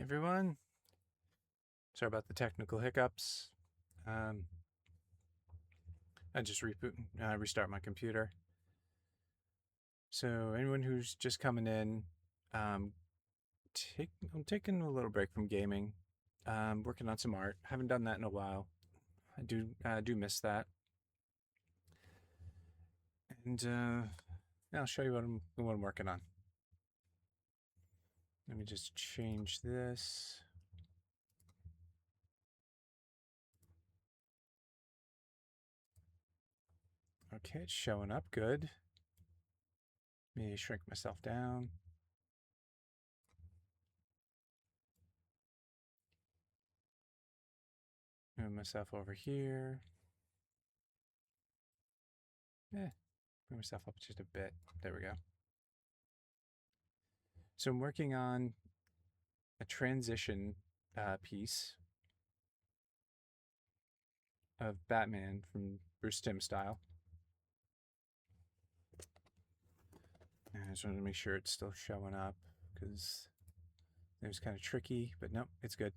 everyone. Sorry about the technical hiccups. Um, I just restart my computer. So anyone who's just coming in, um, I'm taking a little break from gaming. Working on some art. Haven't done that in a while. I do miss that. And yeah, I'll show you what I'm working on. Let me just change this. Okay, it's showing up good. Let me shrink myself down. Move myself over here. Move myself up just a bit. There we go. So I'm working on a transition piece of Batman from Bruce Timm style. And I just wanted to make sure it's still showing up because it was kind of tricky, but nope, it's good.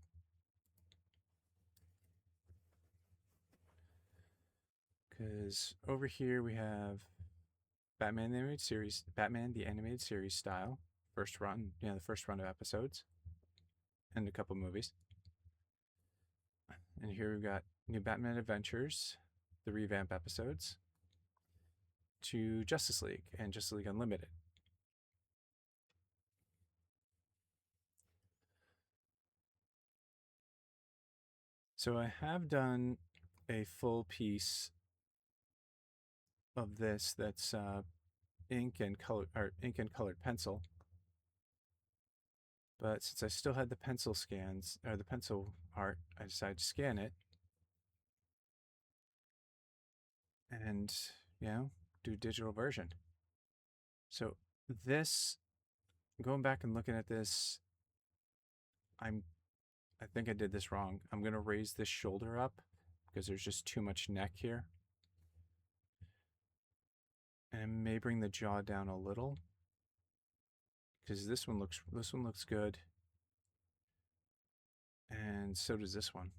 Because over here we have Batman the Animated Series, Batman the Animated Series style, first run, the first run of episodes, and a couple movies. And here we've got New Batman Adventures, the revamp episodes, to Justice League and Justice League Unlimited. So I have done a full piece of this that's ink and colored pencil. But since I still had the pencil scans or the pencil art, I decided to scan it and do digital version. So this, going back and looking at this, I think I did this wrong. I'm gonna raise this shoulder up because there's just too much neck here. And I may bring the jaw down a little because this one looks good. And so does this one.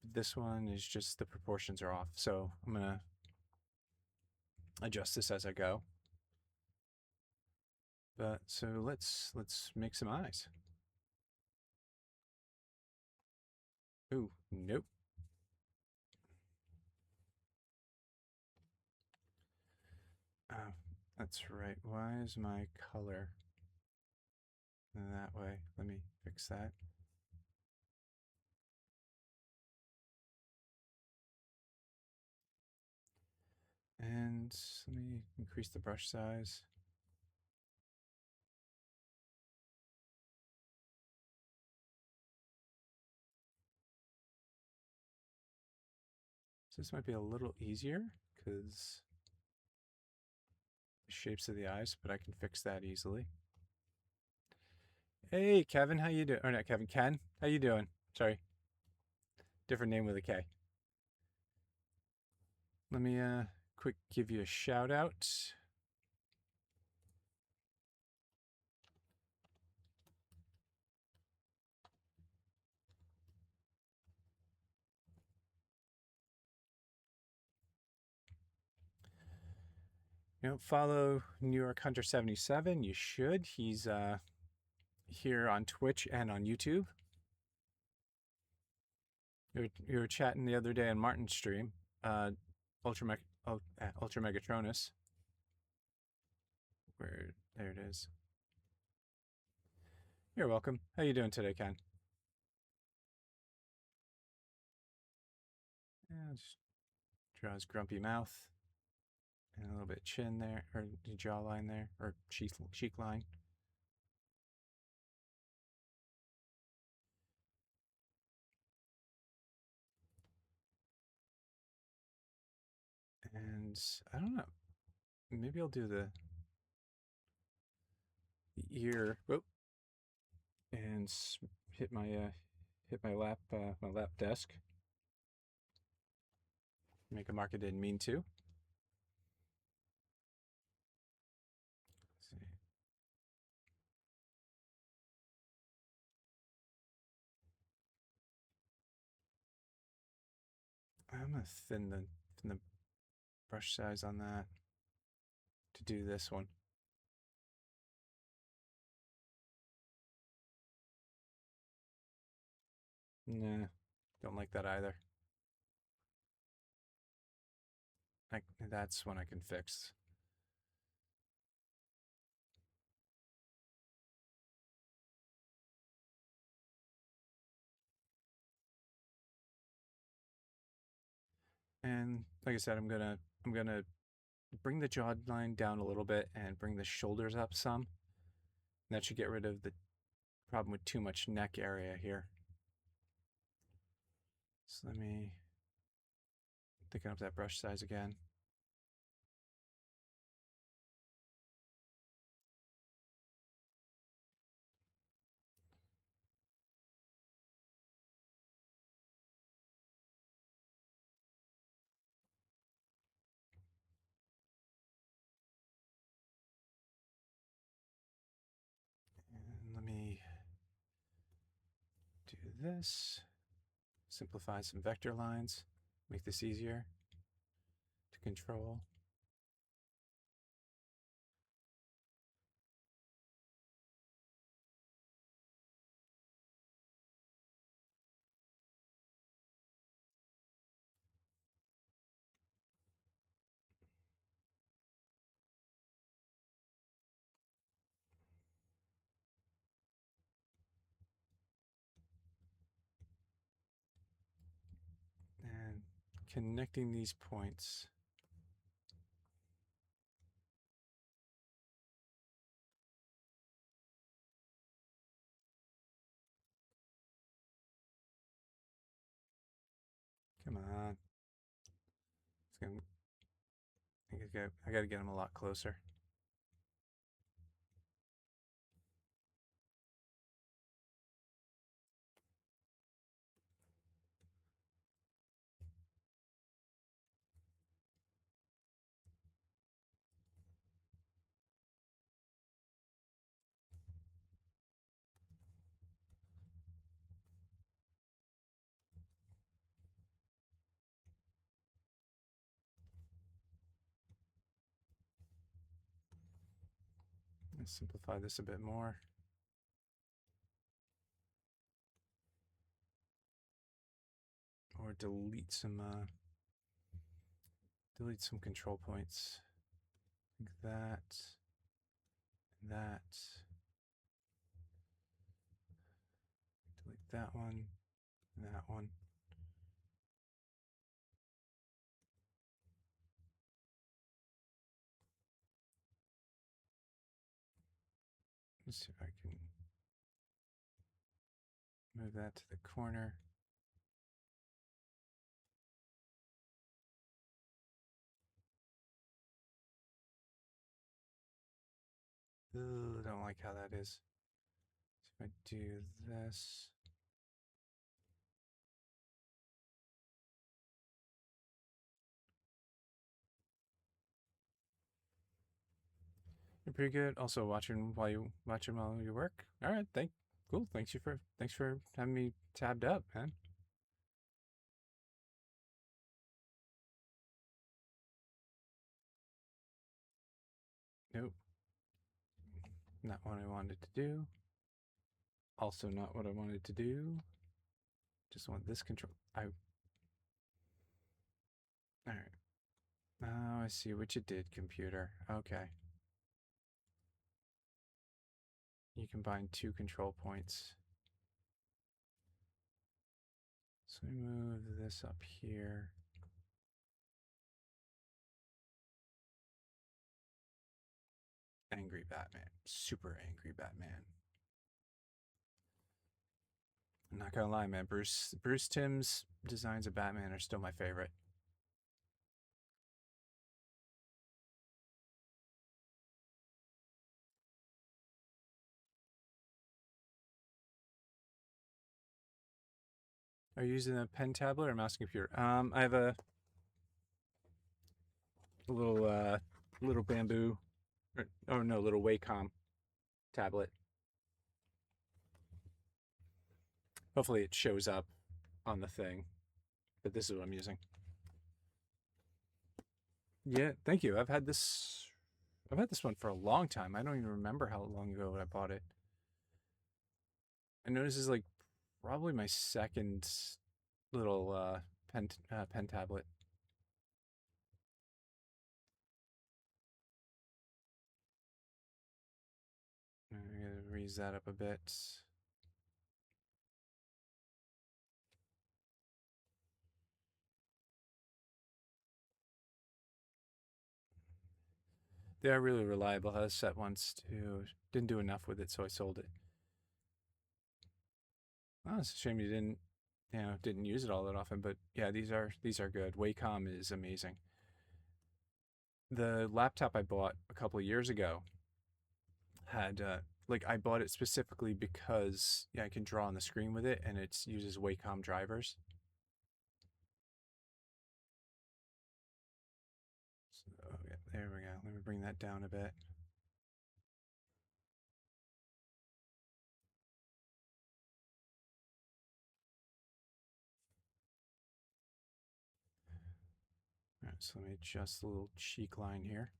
This one is just the proportions are off. So I'm gonna adjust this as I go. But so let's make some eyes. Ooh, nope. Oh, that's right. Why is my color that way? Let me fix that. And let me increase the brush size. So this might be a little easier because the shapes of the eyes, but I can fix that easily. Hey, Kevin, how you doing? Or not Kevin, Ken, how you doing? Sorry, different name with a K. Let me quick give you a shout out. Follow New York Hunter 77. You should. He's here on Twitch and on YouTube. You were chatting the other day on Martin's stream, Ultra Megatronus. There it is. You're welcome. How you doing today, Ken? Yeah, just draw his grumpy mouth and a little bit of chin there, or jawline there, or cheek line. And I don't know. Maybe I'll do the ear. Whoop, and hit my lap desk. Make a mark I didn't mean to. Let's see. I'm gonna thin the brush size on that to do this one. Nah, don't like that either. That's one I can fix. And like I said, I'm gonna bring the jawline down a little bit and bring the shoulders up some. That should get rid of the problem with too much neck area here. So let me thicken up that brush size again. And let me do this. Simplify some vector lines. Make this easier to control. And connecting these points. Come on. I gotta get him a lot closer. Let's simplify this a bit more. Or delete some control points. Like that. That. Delete that one. That one. Let's see if I can move that to the corner. Ugh, I don't like how that is. So if I do this. You're pretty good. Also watching while you work. All right, cool. Thanks for having me tabbed up, man. Nope. Not what I wanted to do. Also not what I wanted to do. Just want this control. Alright. Oh, I see what you did, computer. Okay. You combine two control points. So we move this up here. Angry Batman. Super angry Batman. I'm not gonna lie, man. Bruce Timm's designs of Batman are still my favorite. Are you using a pen tablet or mouse computer? I have a little bamboo, little Wacom tablet. Hopefully it shows up on the thing, but this is what I'm using. Yeah, thank you. I've had this one for a long time. I don't even remember how long ago I bought it. I know this is like probably my second little pen tablet. I'm gonna raise that up a bit. They are really reliable. I had a set once too. Didn't do enough with it, so I sold it. Oh, it's a shame you didn't use it all that often. But yeah, these are good. Wacom is amazing. The laptop I bought a couple of years ago had like I bought it specifically because yeah, I can draw on the screen with it, and it uses Wacom drivers. So yeah, there we go. Let me bring that down a bit. All right, so let me adjust the little cheek line here.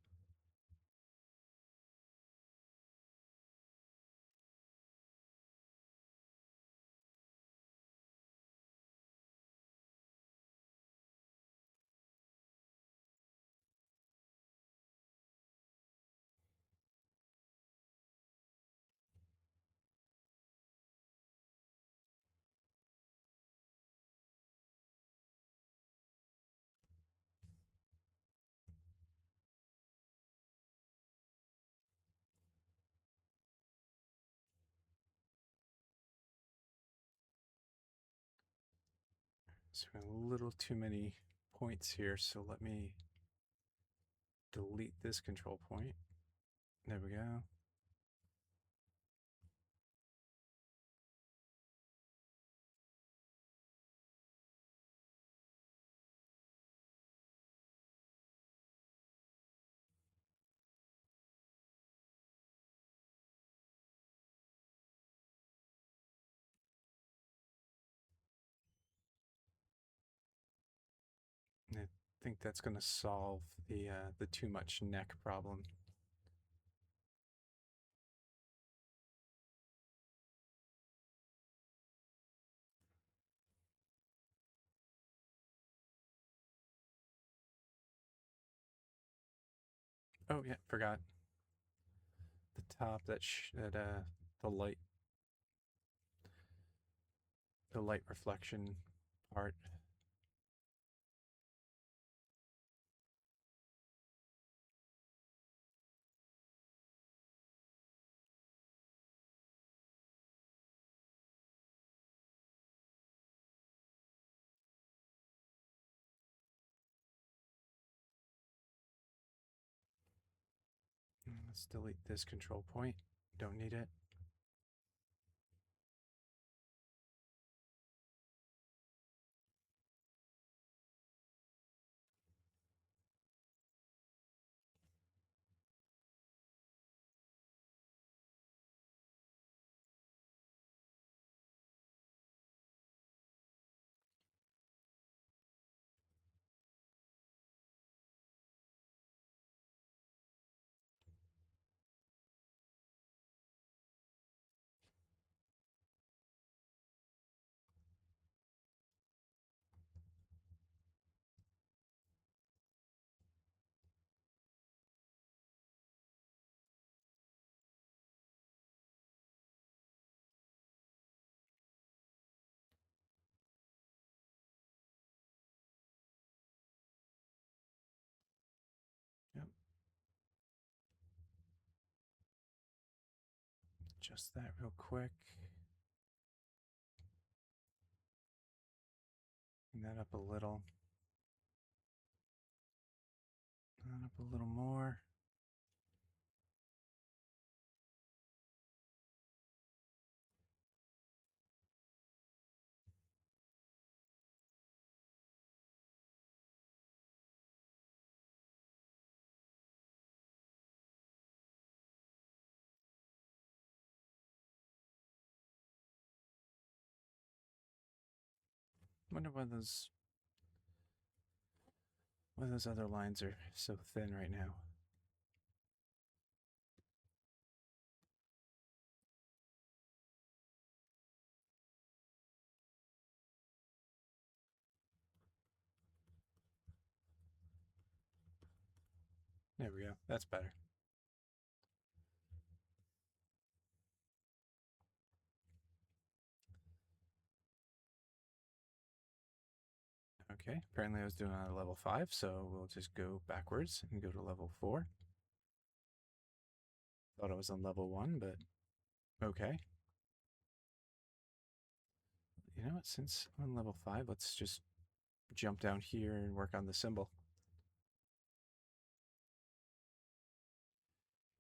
So a little too many points here, so let me delete this control point. There we go. I think that's going to solve the too much neck problem. Oh yeah, forgot the top the light reflection part. Let's delete this control point. Don't need it. Yep. Adjust that real quick. Bring that up a little. That up a little more. Wonder why those Well, those other lines are so thin right now. There we go. That's better. Okay, apparently I was doing on a level 5, so we'll just go backwards and go to level 4. Thought I was on level 1, but okay. You know what, since I'm on level 5, let's just jump down here and work on the symbol.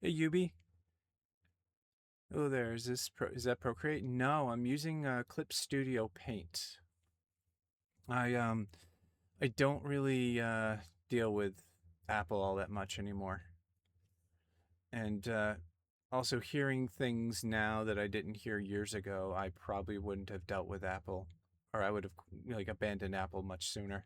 Hey, Yubi. Oh, there. Is that Procreate? No, I'm using Clip Studio Paint. I don't really deal with Apple all that much anymore. And also hearing things now that I didn't hear years ago, I probably wouldn't have dealt with Apple, or I would have like abandoned Apple much sooner.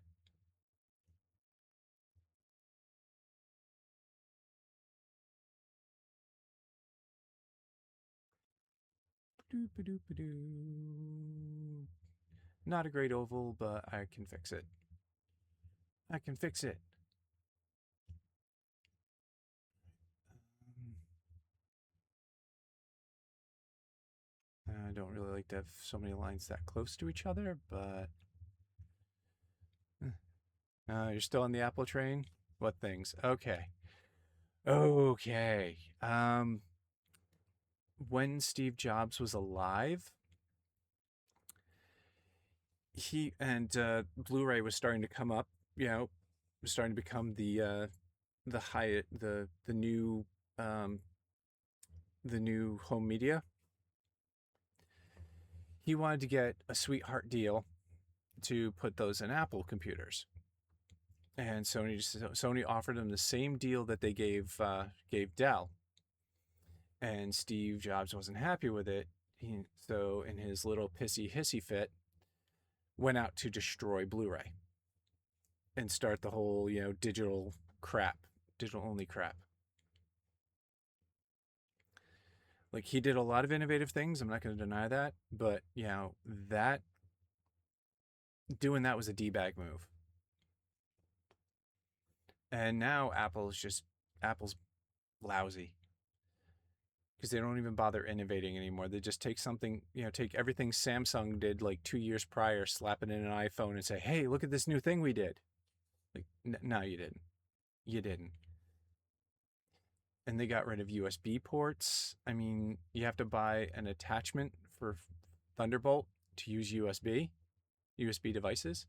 Not a great oval, but I can fix it. I can fix it. I don't really like to have so many lines that close to each other, but you're still on the Apple train? What things? Okay. Okay. When Steve Jobs was alive, he and Blu-ray was starting to come up, was starting to become the high um the new home media. He wanted to get a sweetheart deal to put those in Apple computers. And Sony offered him the same deal that they gave Dell, and Steve Jobs wasn't happy with it. So in his little pissy hissy fit, went out to destroy Blu-ray and start the whole digital only crap. Like he did a lot of innovative things. I'm not going to deny that, but that doing that was a d-bag move. And now Apple's lousy because they don't even bother innovating anymore. They just take something, take everything Samsung did like 2 years prior, slap it in an iPhone, and say, "Hey, look at this new thing we did." Like, no, you didn't. You didn't. And they got rid of USB ports. I mean, you have to buy an attachment for Thunderbolt to use USB devices.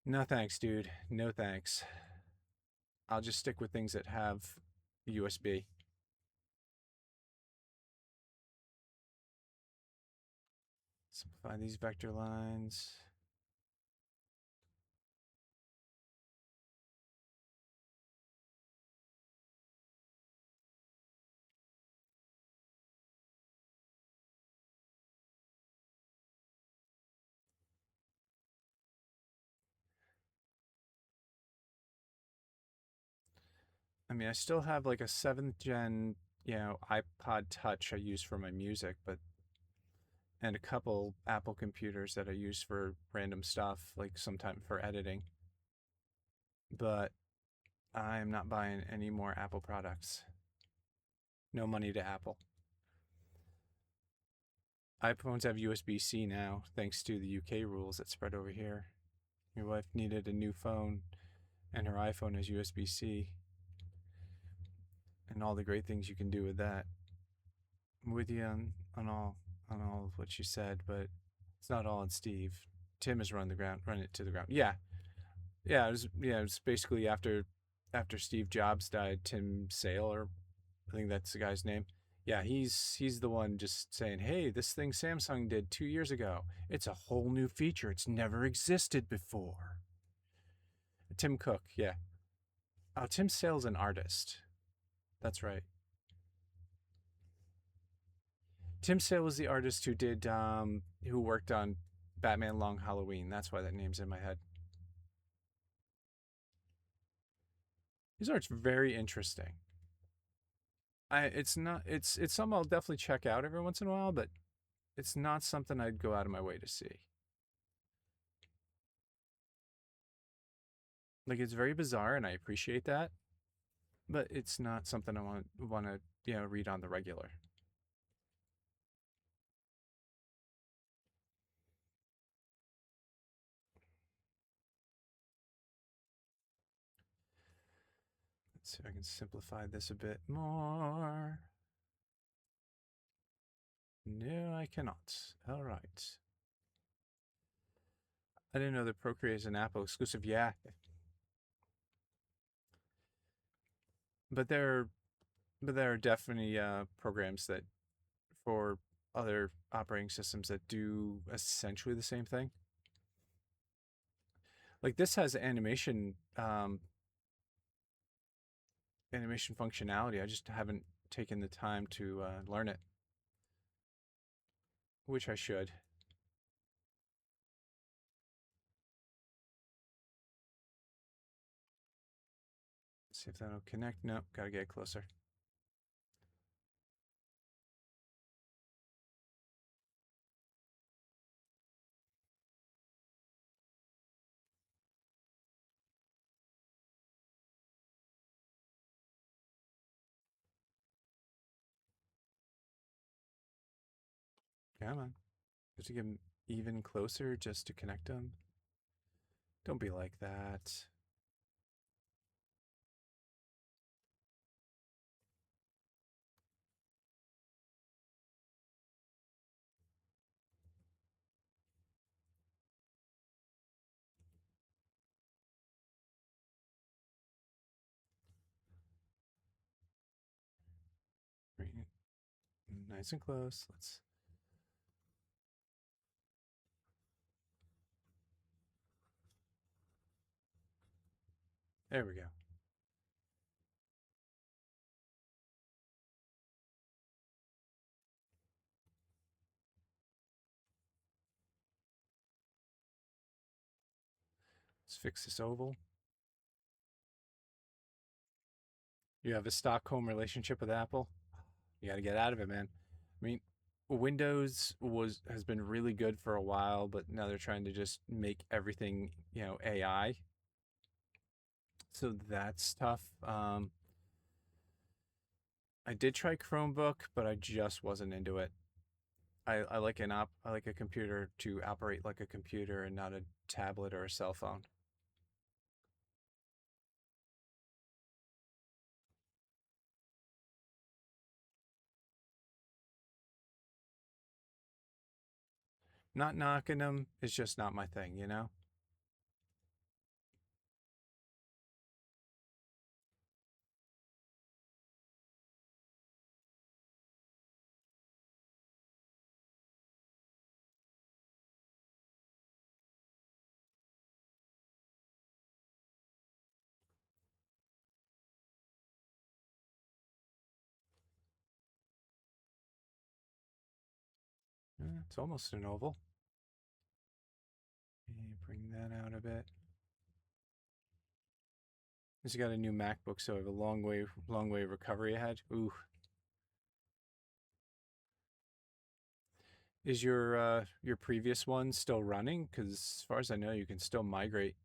No thanks, dude. No thanks. I'll just stick with things that have USB. Simplify these vector lines. I mean, I still have like a 7th gen, iPod Touch I use for my music, but and a couple Apple computers that I use for random stuff, like sometime for editing. But I'm not buying any more Apple products. No money to Apple. iPhones have USB-C now, thanks to the UK rules that spread over here. Your wife needed a new phone, and her iPhone has USB-C, and all the great things you can do with that. I'm with you on all of what you said, but it's not all on Steve. Tim has run it to the ground. It was basically after Steve Jobs died, Tim Sale, or I think that's the guy's name. Yeah, he's the one just saying, "Hey, this thing Samsung did 2 years ago. It's a whole new feature. It's never existed before." Tim Cook, yeah. Oh, Tim Sale's an artist. That's right. Tim Sale was the artist who worked on Batman Long Halloween. That's why that name's in my head. His art's very interesting. It's not, it's something I'll definitely check out every once in a while, but it's not something I'd go out of my way to see. Like it's very bizarre, and I appreciate that, but it's not something I want to read on the regular. Let's see if I can simplify this a bit more. No, I cannot. All right. I didn't know that Procreate is an Apple exclusive. Yeah, but there are definitely programs that for other operating systems that do essentially the same thing. Like this has animation functionality. I just haven't taken the time to learn it, which I should. See if that'll connect. Nope, gotta get closer. Come on. Just to get them even closer just to connect them. Don't be like that. Nice and close. Let's. There we go. Let's fix this oval. You have a Stockholm relationship with Apple. You got to get out of it, man. I mean, Windows has been really good for a while, but now they're trying to just make everything, AI. So that's tough. I did try Chromebook, but I just wasn't into it. I like I like a computer to operate like a computer and not a tablet or a cell phone. Not knocking them, it's just not my thing, you know? It's almost an oval. Bring that out a bit. He's got a new MacBook, so I have a long way of recovery ahead. Ooh, is your previous one still running? Because as far as I know, you can still migrate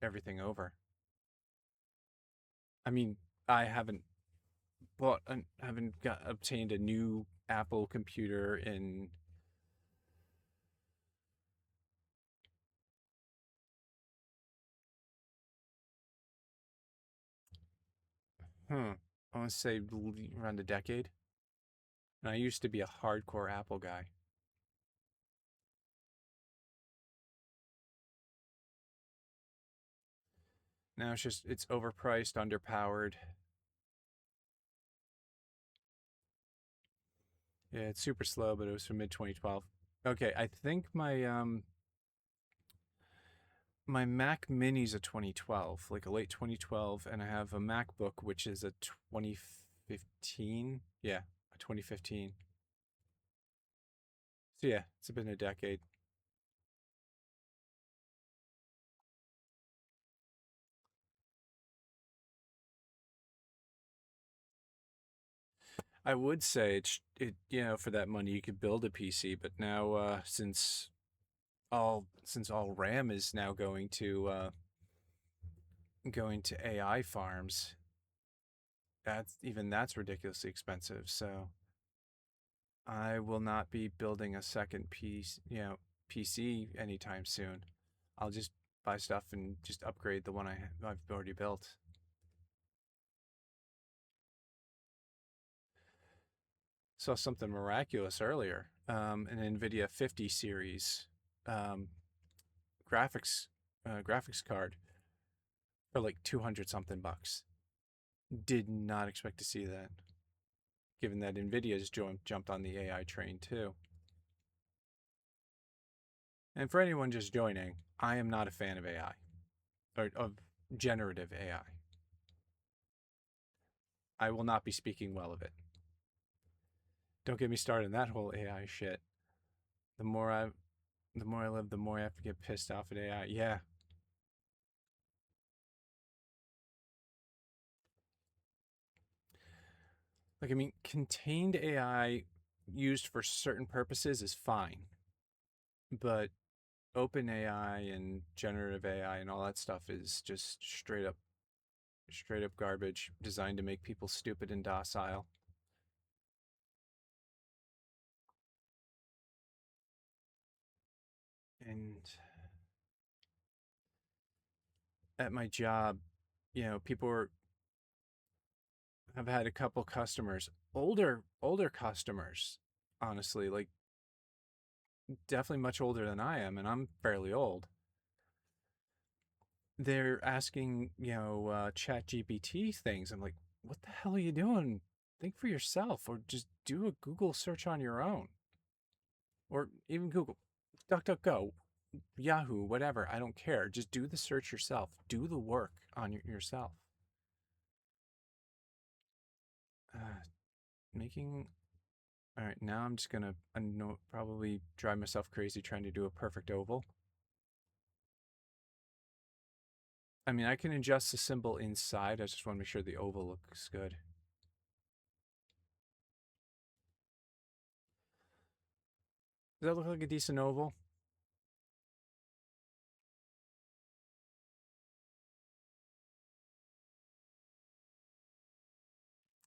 everything over. I mean, I haven't got obtained a new Apple computer in. I want to say around a decade. And I used to be a hardcore Apple guy. Now it's overpriced, underpowered. Yeah, it's super slow, but it was from mid 2012. Okay, I think my Mac Mini's a 2012, like a late 2012, and I have a MacBook which is a 2015. Yeah, a 2015. So yeah, it's been a decade. I would say for that money you could build a PC, but now since all RAM is now going to AI farms, that's ridiculously expensive. So I will not be building a second PC anytime soon. I'll just buy stuff and just upgrade the one I've already built. Saw something miraculous earlier. An NVIDIA 50 series um, graphics graphics card for like 200 something bucks. Did not expect to see that, given that NVIDIA's jumped on the AI train too. And for anyone just joining, I am not a fan of AI or of generative AI. I will not be speaking well of it. Don't get me started on that whole AI shit. The more I the more I live, the more I have to get pissed off at AI. Yeah. Like, I mean, contained AI used for certain purposes is fine, but open AI and generative AI and all that stuff is just straight up garbage designed to make people stupid and docile. And at my job, people have had a couple customers, older customers, honestly, like definitely much older than I am, and I'm fairly old. They're asking, Chat GPT things. I'm like, what the hell are you doing? Think for yourself, or just do a Google search on your own, or even Google, DuckDuckGo, Yahoo, whatever. I don't care. Just do the search yourself. Do the work on yourself. Uh, making All right, now I'm just gonna probably drive myself crazy trying to do a perfect oval. I mean, I can adjust the symbol inside. I just want to make sure the oval looks good. Does that look like a decent oval?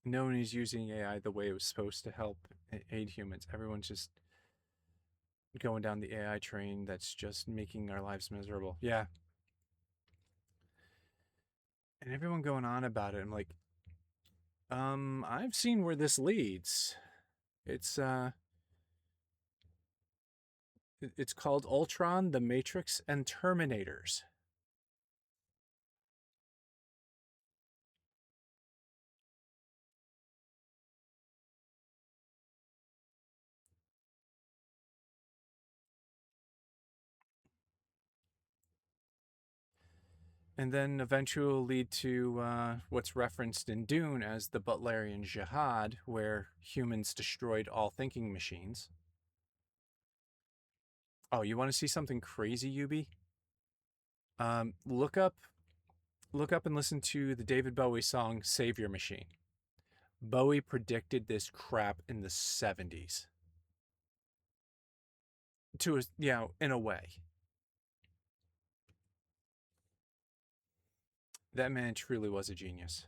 No one is using AI the way it was supposed to help aid humans. Everyone's just going down the AI train that's just making our lives miserable. Yeah. And everyone going on about it. I'm like, I've seen where this leads. It's called Ultron, The Matrix, and Terminators. And then eventually will lead to what's referenced in Dune as the Butlerian Jihad, where humans destroyed all thinking machines. Oh, you want to see something crazy, Yubi? Um, look up, look up, and listen to the David Bowie song "Savior Machine." Bowie predicted this crap in the '70s. In a way, that man truly was a genius.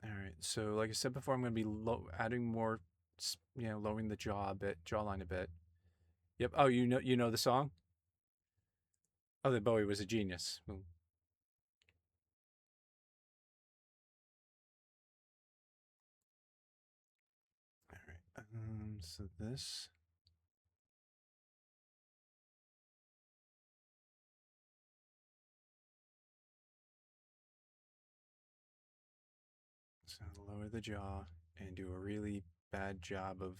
All right, so like I said before, I'm going to be adding more, lowering the jawline a bit. Yep. Oh, you know the song? Oh, that Bowie was a genius. Well, all right. So this. So lower the jaw and do a really bad job of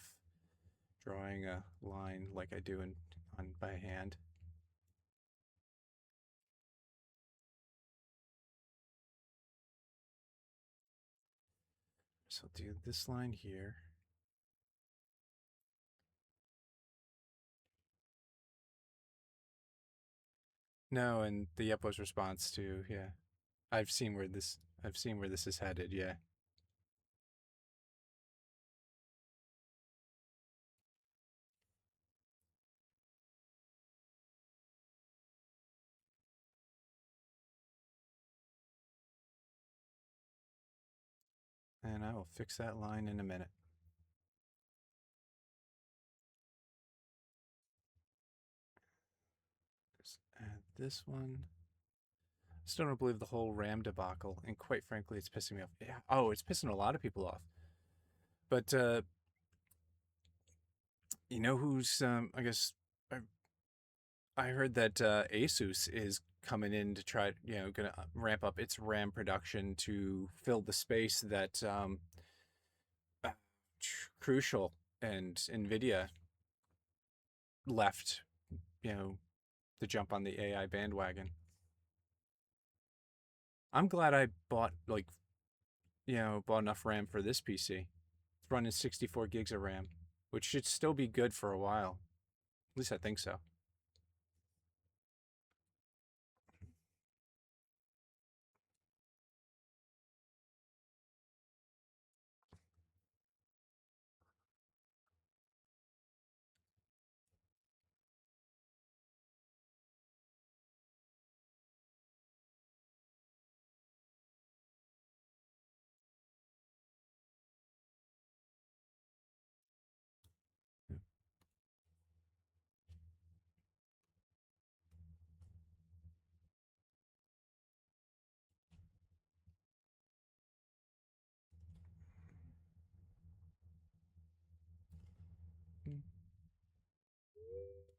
drawing a line like I do on by hand. So do this line here. No, and the Yeppo's response to, yeah. I've seen where this is headed, yeah. And I will fix that line in a minute. Just add this one. Still don't believe the whole RAM debacle, and quite frankly, it's pissing me off. Yeah. Oh, it's pissing a lot of people off. But you know who's? I guess I, I heard that Asus is coming in to try. Going to ramp up its RAM production to fill the space that uh, Crucial and Nvidia left. You know, to jump on the AI bandwagon. I'm glad I bought bought enough RAM for this PC. It's running 64 gigs of RAM, which should still be good for a while. At least I think so.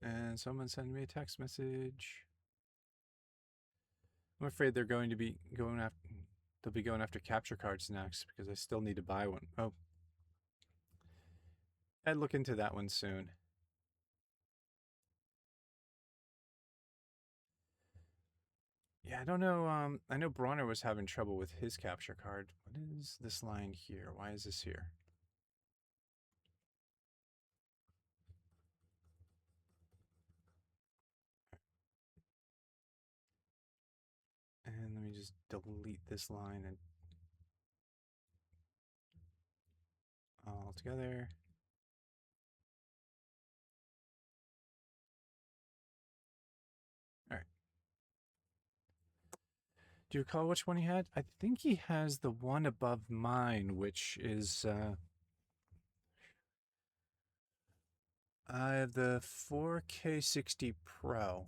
And someone sent me a text message. I'm afraid they're going to be going after. They'll be going after capture cards next because I still need to buy one. Oh, I'd look into that one soon. Yeah, I don't know. I know Bronner was having trouble with his capture card. What is this line here? Why is this here? And let me just delete this line and all together. All right. Do you recall which one he had? I think he has the one above mine, which is I have the 4K60 Pro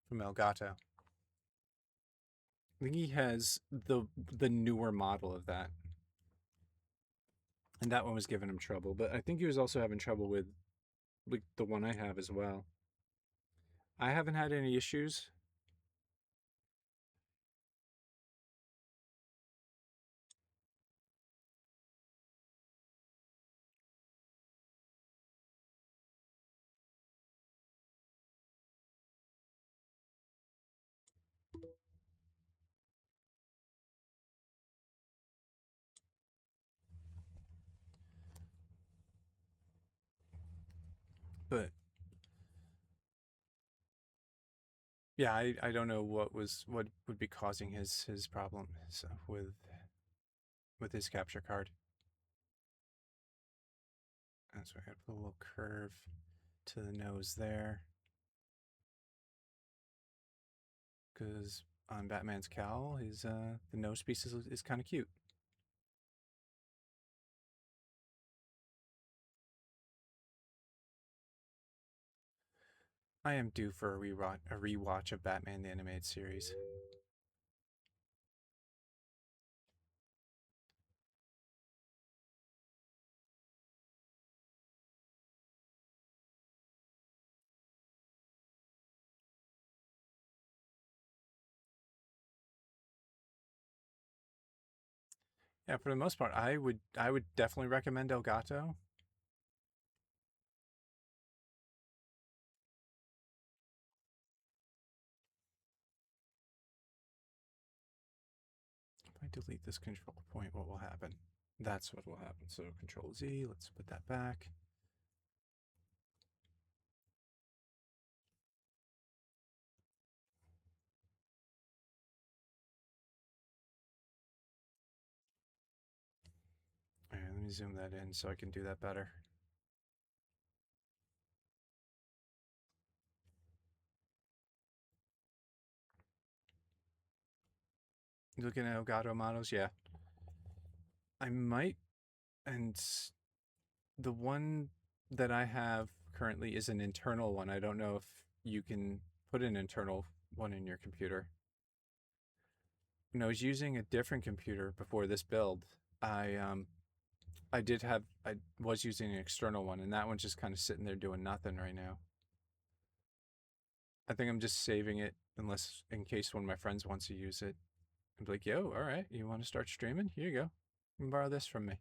from Elgato. I think he has the newer model of that, and that one was giving him trouble. But I think he was also having trouble with like the one I have as well. I haven't had any issues. But yeah, I don't know what would be causing his problem with his capture card. And so I got to put a little curve to the nose there. Because on Batman's cowl, his the nose piece is kind of cute. I am due for a rewatch of Batman the Animated Series. Yeah, for the most part, I would definitely recommend Elgato. If I delete this control point, what will happen? That's what will happen. So Control Z, let's put that back. zoom that in so I can do that better. You looking at Elgato models? Yeah. I might, and the one that I have currently is an internal one. I don't know if you can put an internal one in your computer. When I was using a different computer before this build, I um I was using an external one, and that one's just kind of sitting there doing nothing right now. I think I'm just saving it unless in case one of my friends wants to use it. I'm like, yo, all right, you want to start streaming? Here you go. You can borrow this from me.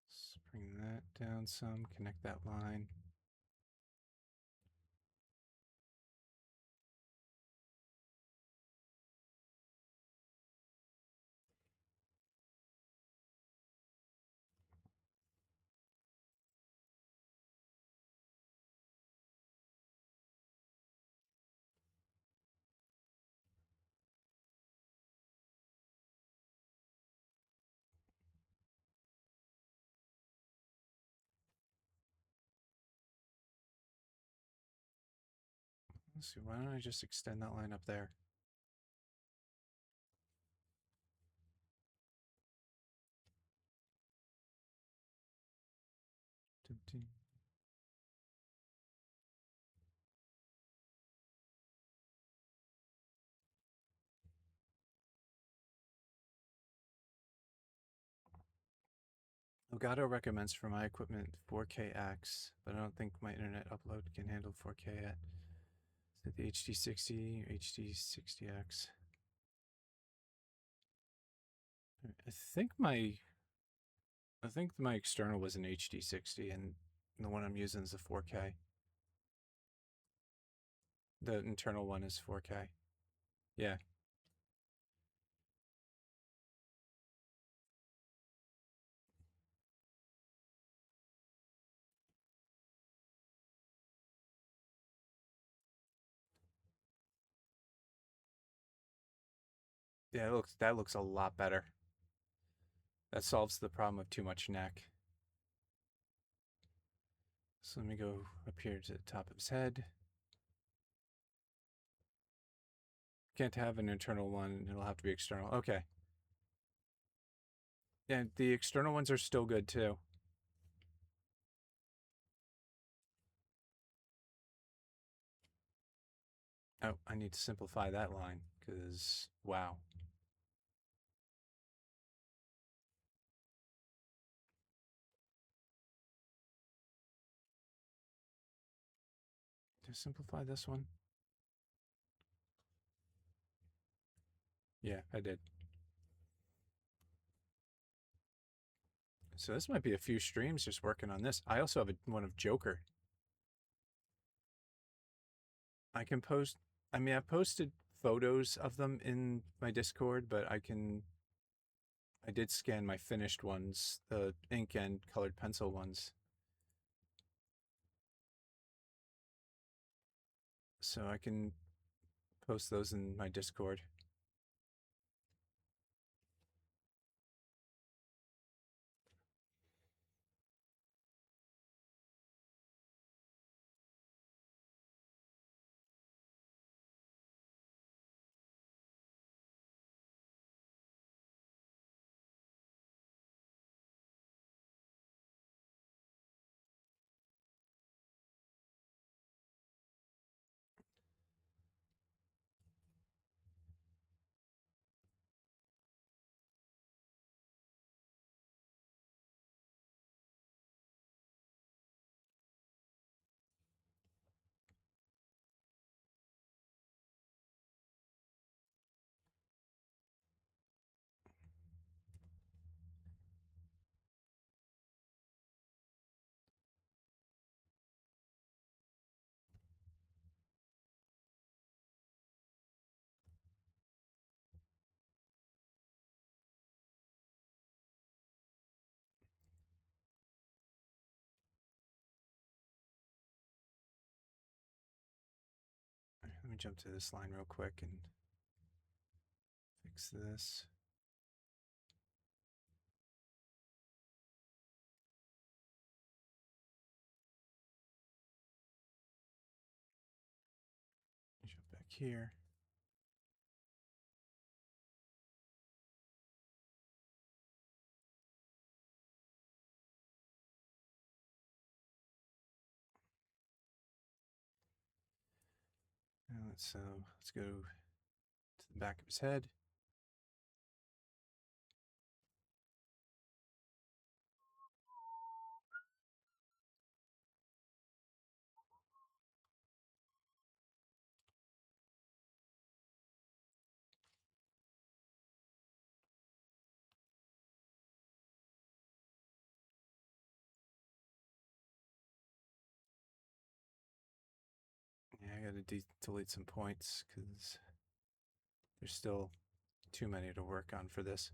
Let's bring that down some, connect that line. Let's see, why don't I just extend that line up there? Elgato recommends for my equipment 4K-X, but I don't think my internet upload can handle 4K yet. Is it the HD60 or HD60X? I think my external was an HD60 and the one I'm using is a 4K. The internal one is 4K. Yeah. Yeah, that looks a lot better. That solves the problem of too much neck. So let me go up here to the top of his head. Can't have an internal one, it'll have to be external. Okay. Yeah, the external ones are still good too. Oh, I need to simplify that line because, wow. Did I simplify this one? Yeah, I did. So this might be a few streams just working on this. I also have one of Joker. I can post, I mean, I've posted photos of them in my Discord, but I did scan my finished ones, the ink and colored pencil ones. So I can post those in my Discord. me jump to this line real quick and fix this. Jump back here. Now let's go to the back of his head. Yeah, I gotta delete some points because there's still too many to work on for this.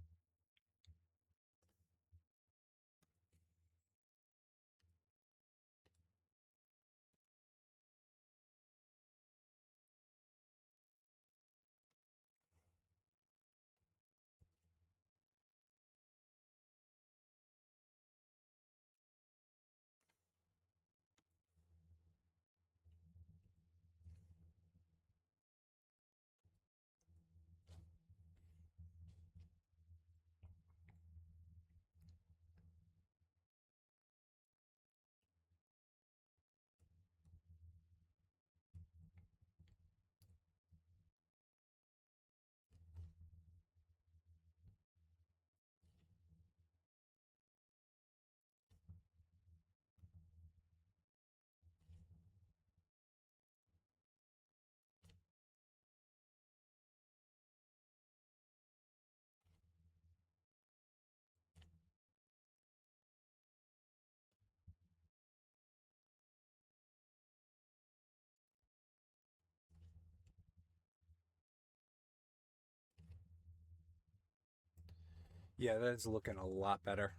Yeah, that is looking a lot better.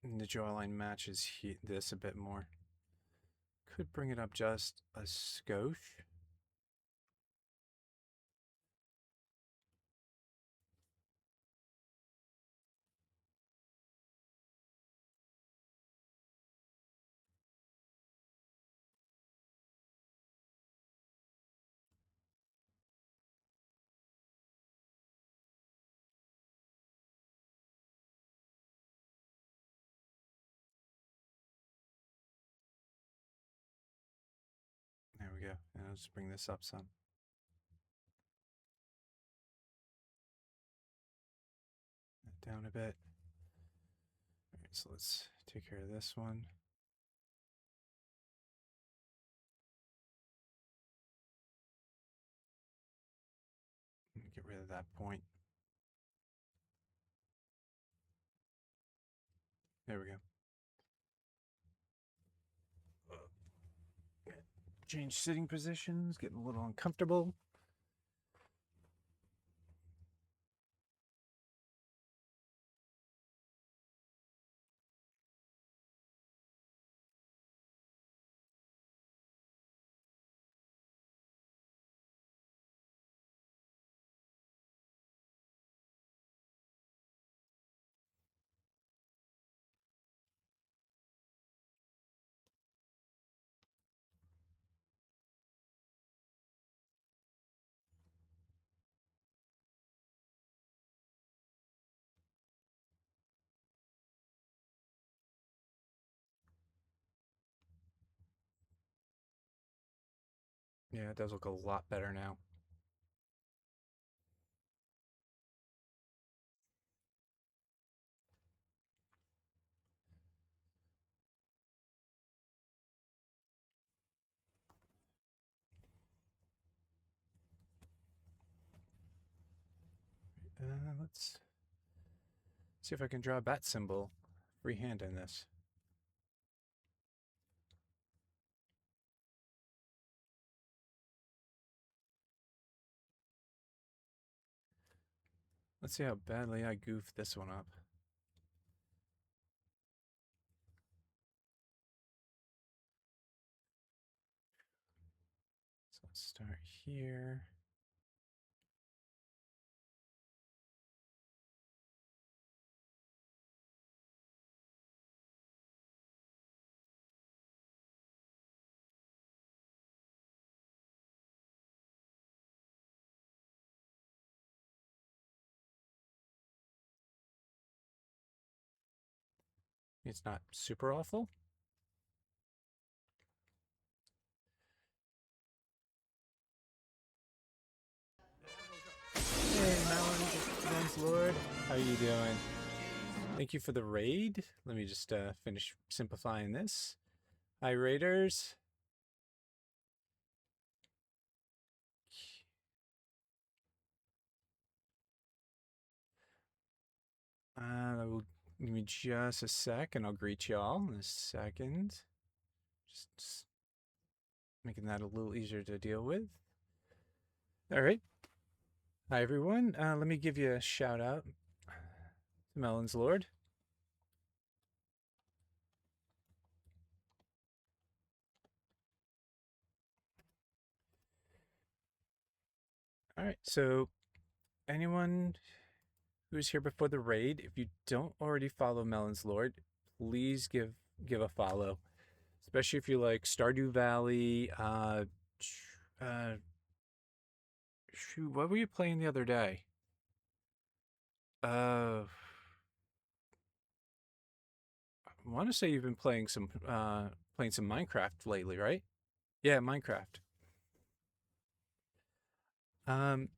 And the jawline matches this a bit more. Could bring it up just a skosh. There we go. And I'll just bring this up some. Down a bit. All right, so let's take care of this one. Get rid of that point. There we go. Change sitting positions, getting a little uncomfortable. Yeah, it does look a lot better now. Let's see if I can draw a bat symbol freehand in this. Let's see how badly I goofed this one up. Start here. It's not super awful. Hey, Melon's Lord. How you doing? Thank you for the raid. Let me just finish simplifying this. Hi, raiders. Give me just a sec, and I'll greet y'all in a second. Just making that a little easier to deal with. All right. Hi, everyone. Let me give you a shout out to Melon's Lord. All right. So, anyone who's here before the raid, if you don't already follow Melon's Lord, please give a follow. Especially if you like Stardew Valley. Shoot, what were you playing the other day? I want to say you've been playing some Minecraft lately, right? Yeah, Minecraft.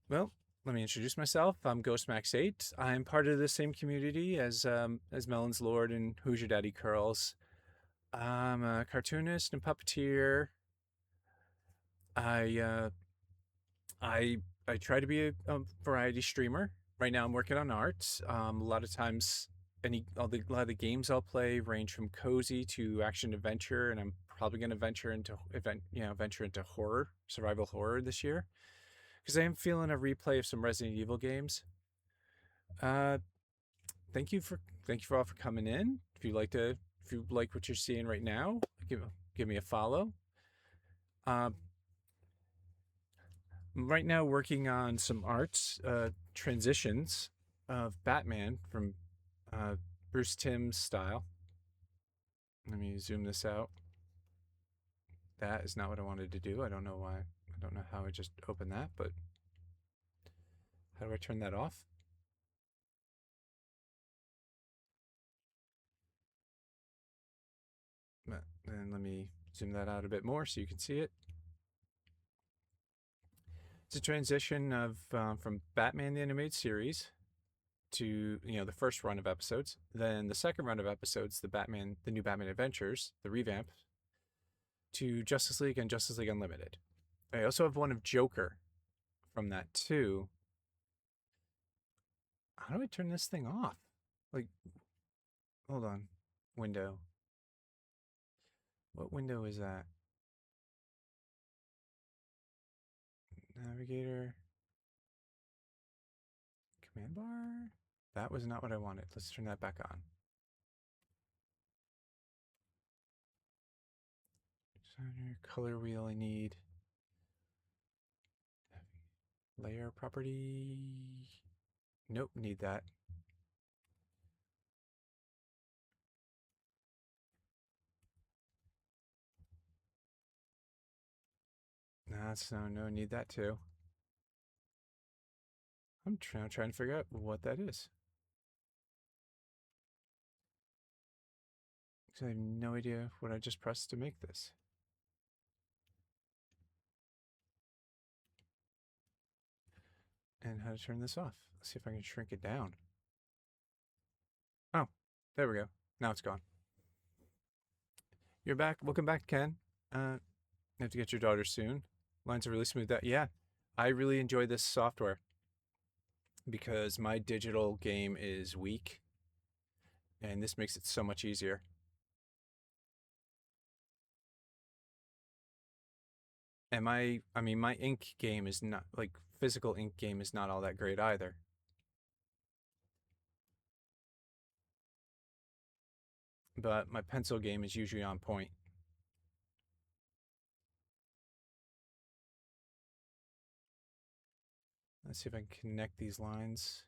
Well, let me introduce myself. I'm GhostMax8. I'm part of the same community as Melon's Lord and Who's Your Daddy Curls. I'm a cartoonist and puppeteer. I uh, I I try to be a variety streamer. Right now, I'm working on art. A lot of times, a lot of the games I'll play range from cozy to action adventure, and I'm probably going to venture into horror, survival horror this year, because I am feeling a replay of some Resident Evil games. Uh, thank you for all for coming in. If you like what you're seeing right now, give me a follow. Uh, right now working on some arts transitions of Batman from Bruce Timm's style. Let me zoom this out. That is not what I wanted to do. I don't know why. I don't know how I just opened that, but how do I turn that off? Then let me zoom that out a bit more so you can see it. It's a transition of from Batman the Animated Series to the first run of episodes, then the second run of episodes, the new Batman Adventures, the revamp, to Justice League and Justice League Unlimited. I also have one of Joker from that too. How do I turn this thing off? Like, hold on. Window. What window is that? Navigator. Command bar? That was not what I wanted. Let's turn that back on. Designer, color wheel I need. Layer property. Nope, need that. That's no, need that too. I'm trying to figure out what that is. Because I have no idea what I just pressed to make this. And how to turn this off. Let's see if I can shrink it down. Oh, there we go. Now it's gone. You're back. Welcome back, Ken. You have to get your daughter soon. Lines are really smooth. Yeah, I really enjoy this software because my digital game is weak, and this makes it so much easier. And my ink game is not like physical ink game is not all that great either. But my pencil game is usually on point. Let's see if I can connect these lines.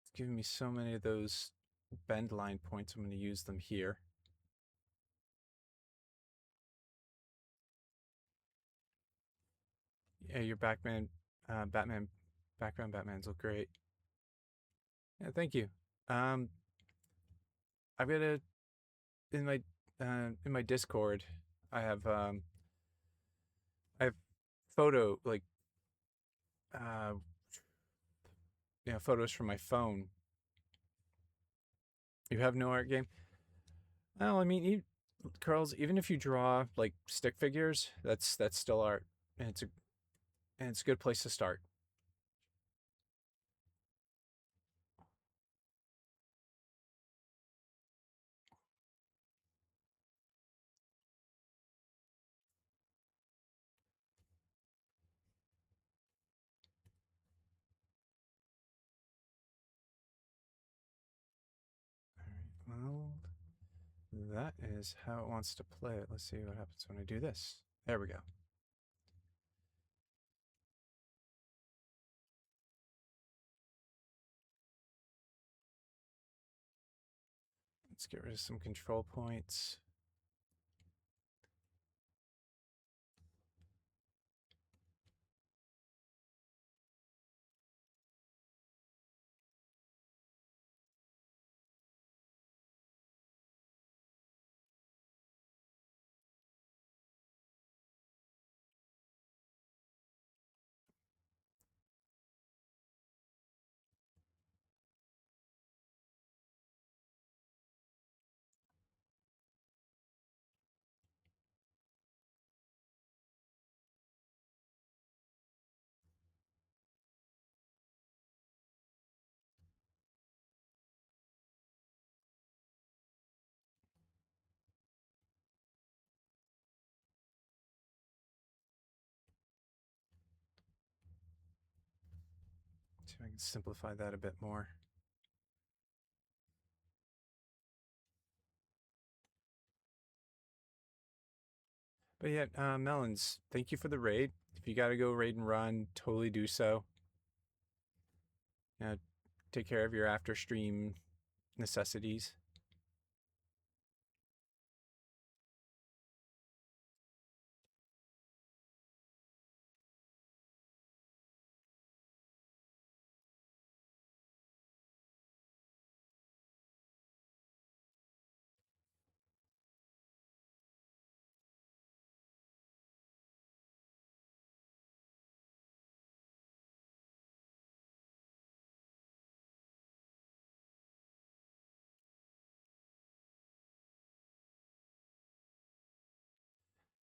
It's giving me so many of those bend line points. I'm going to use them here. Yeah, your Batman background Batmans look great. Yeah, thank you. Um, I've got a in my Discord. I have um, I have photo like uh, photos from my phone. You have no art game? Well, I mean, Curls. Even if you draw like stick figures, that's still art, and it's a good place to start. All right. Well, that is how it wants to play it. Let's see what happens when I do this. There we go. Let's get rid of some control points. See if I can simplify that a bit more. But yeah, Melons, thank you for the raid. If you got to go raid and run, totally do so. Take care of your after stream necessities.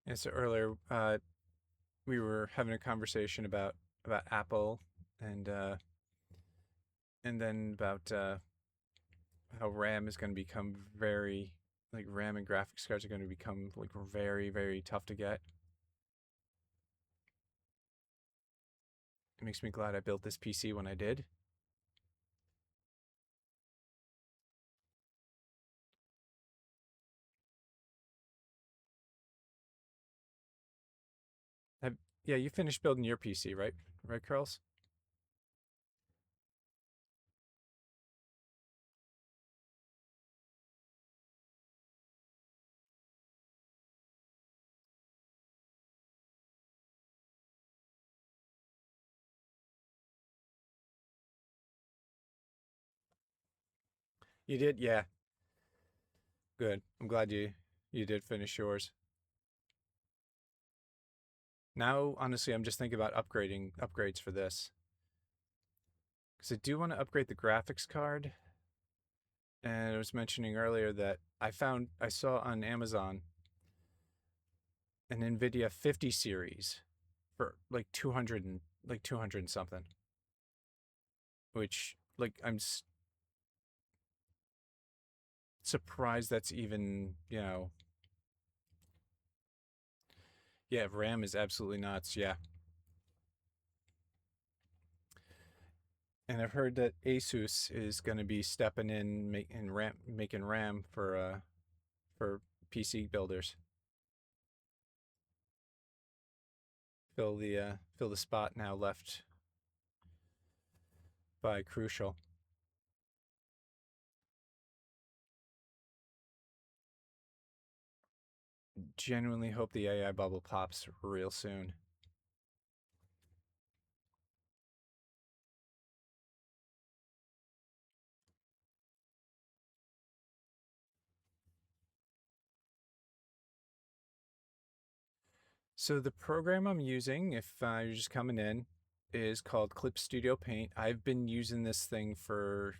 And so earlier, we were having a conversation about Apple and then about how RAM is going to become very like RAM and graphics cards are going to become like very very tough to get. It makes me glad I built this PC when I did. Have, yeah, you finished building your PC, right? Right, Curls? You did? Yeah. Good. I'm glad you did finish yours. Now, honestly, I'm just thinking about upgrades for this. Because I do want to upgrade the graphics card. And I was mentioning earlier that I saw on Amazon an NVIDIA 50 series for like 200 and something, which like surprised that's even, yeah, RAM is absolutely nuts. Yeah. And I've heard that Asus is going to be stepping in making RAM for PC builders. fill the spot now left by Crucial. Genuinely hope the AI bubble pops real soon. So the program I'm using, if you're just coming in, is called Clip Studio Paint. I've been using this thing for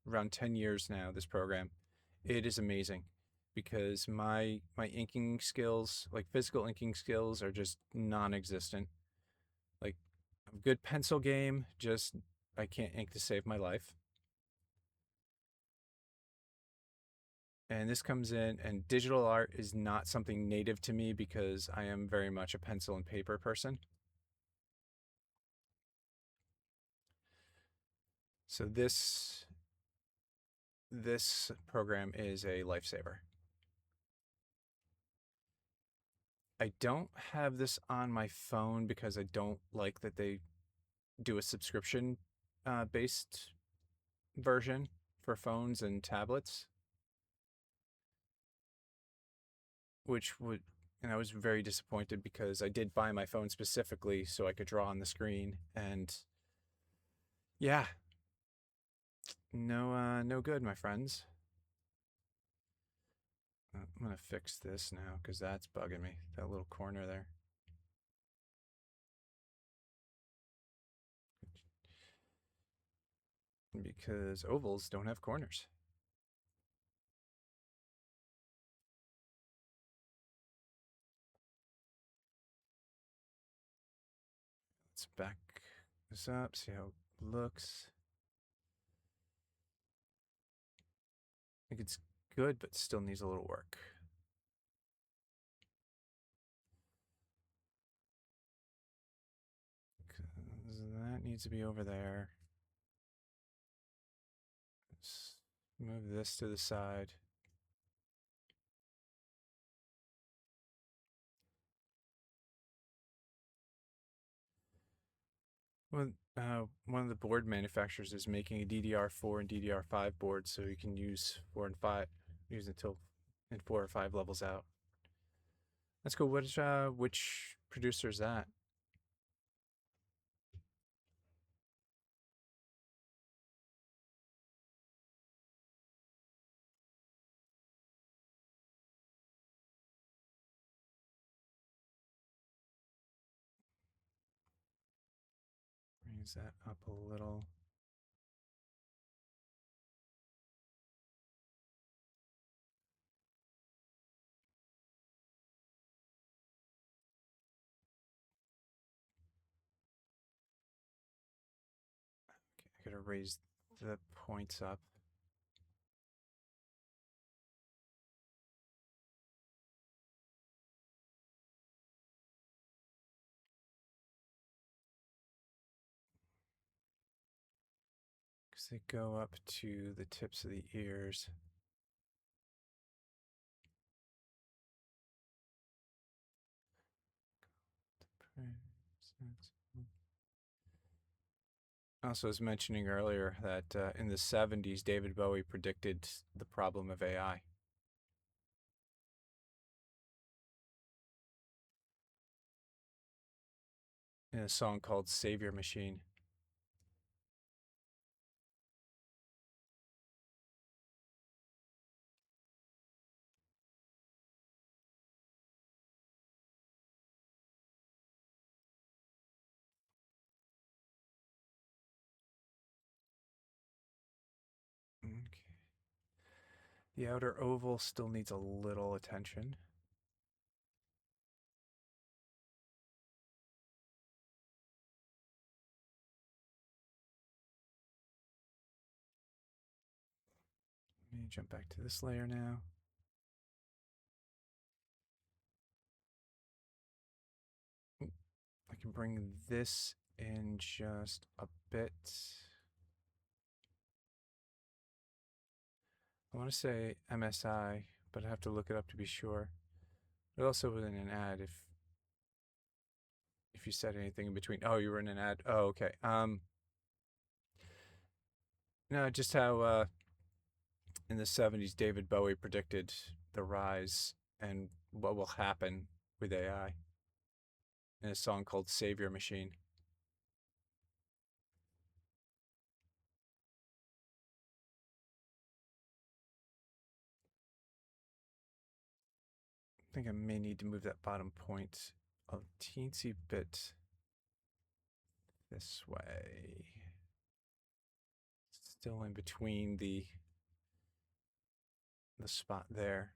around 10 years now, this program. It is amazing because my inking skills, like physical inking skills, are just non-existent. Like a good pencil game, just I can't ink to save my life. And this comes in, and digital art is not something native to me because I am very much a pencil and paper person. So this program is a lifesaver. I don't have this on my phone because I don't like that they do a subscription based version for phones and tablets, which would, and I was very disappointed because I did buy my phone specifically so I could draw on the screen, and yeah, no good, my friends. I'm gonna fix this now because that's bugging me. That little corner there. Because ovals don't have corners. Let's back this up, see how it looks. I think it's good, but still needs a little work. That needs to be over there. Let's move this to the side. Well, one of the board manufacturers is making a DDR4 and DDR5 board, so you can use 4 and 5, use until in 4 or 5 levels out. That's cool. Which producer is that? Raise that up a little. Okay, I gotta raise the points up. Because they go up to the tips of the ears. Also, was mentioning earlier that in the 70s, David Bowie predicted the problem of AI. In a song called Savior Machine. Okay. The outer oval still needs a little attention. Let me jump back to this layer now. I can bring this in just a bit. I want to say MSI, but I have to look it up to be sure. But also within an ad, if if you said anything in between. Oh, you were in an ad. Oh, okay. No, just how in the 70s David Bowie predicted the rise and what will happen with AI in a song called Savior Machine. I think I may need to move that bottom point a teensy bit this way. Still in between the spot there.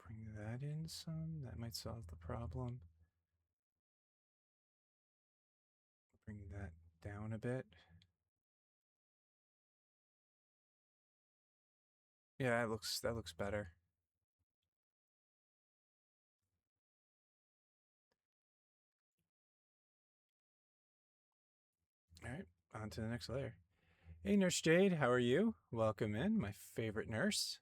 Bring that in some. That might solve the problem. Bring that down a bit. Yeah, that looks better. All right, on to the next layer. Hey, Nurse Jade, how are you? Welcome in, my favorite nurse.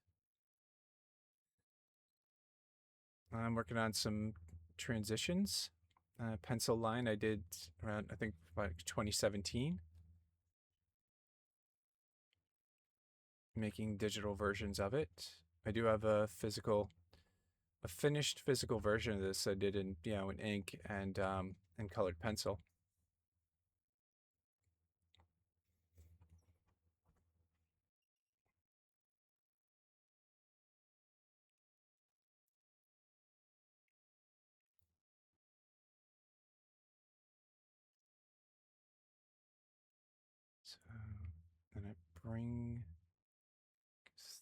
I'm working on some transitions. Pencil line I did around, I think, about 2017. Making digital versions of it. I do have a finished physical version of this. I did in in ink and colored pencil. So then I bring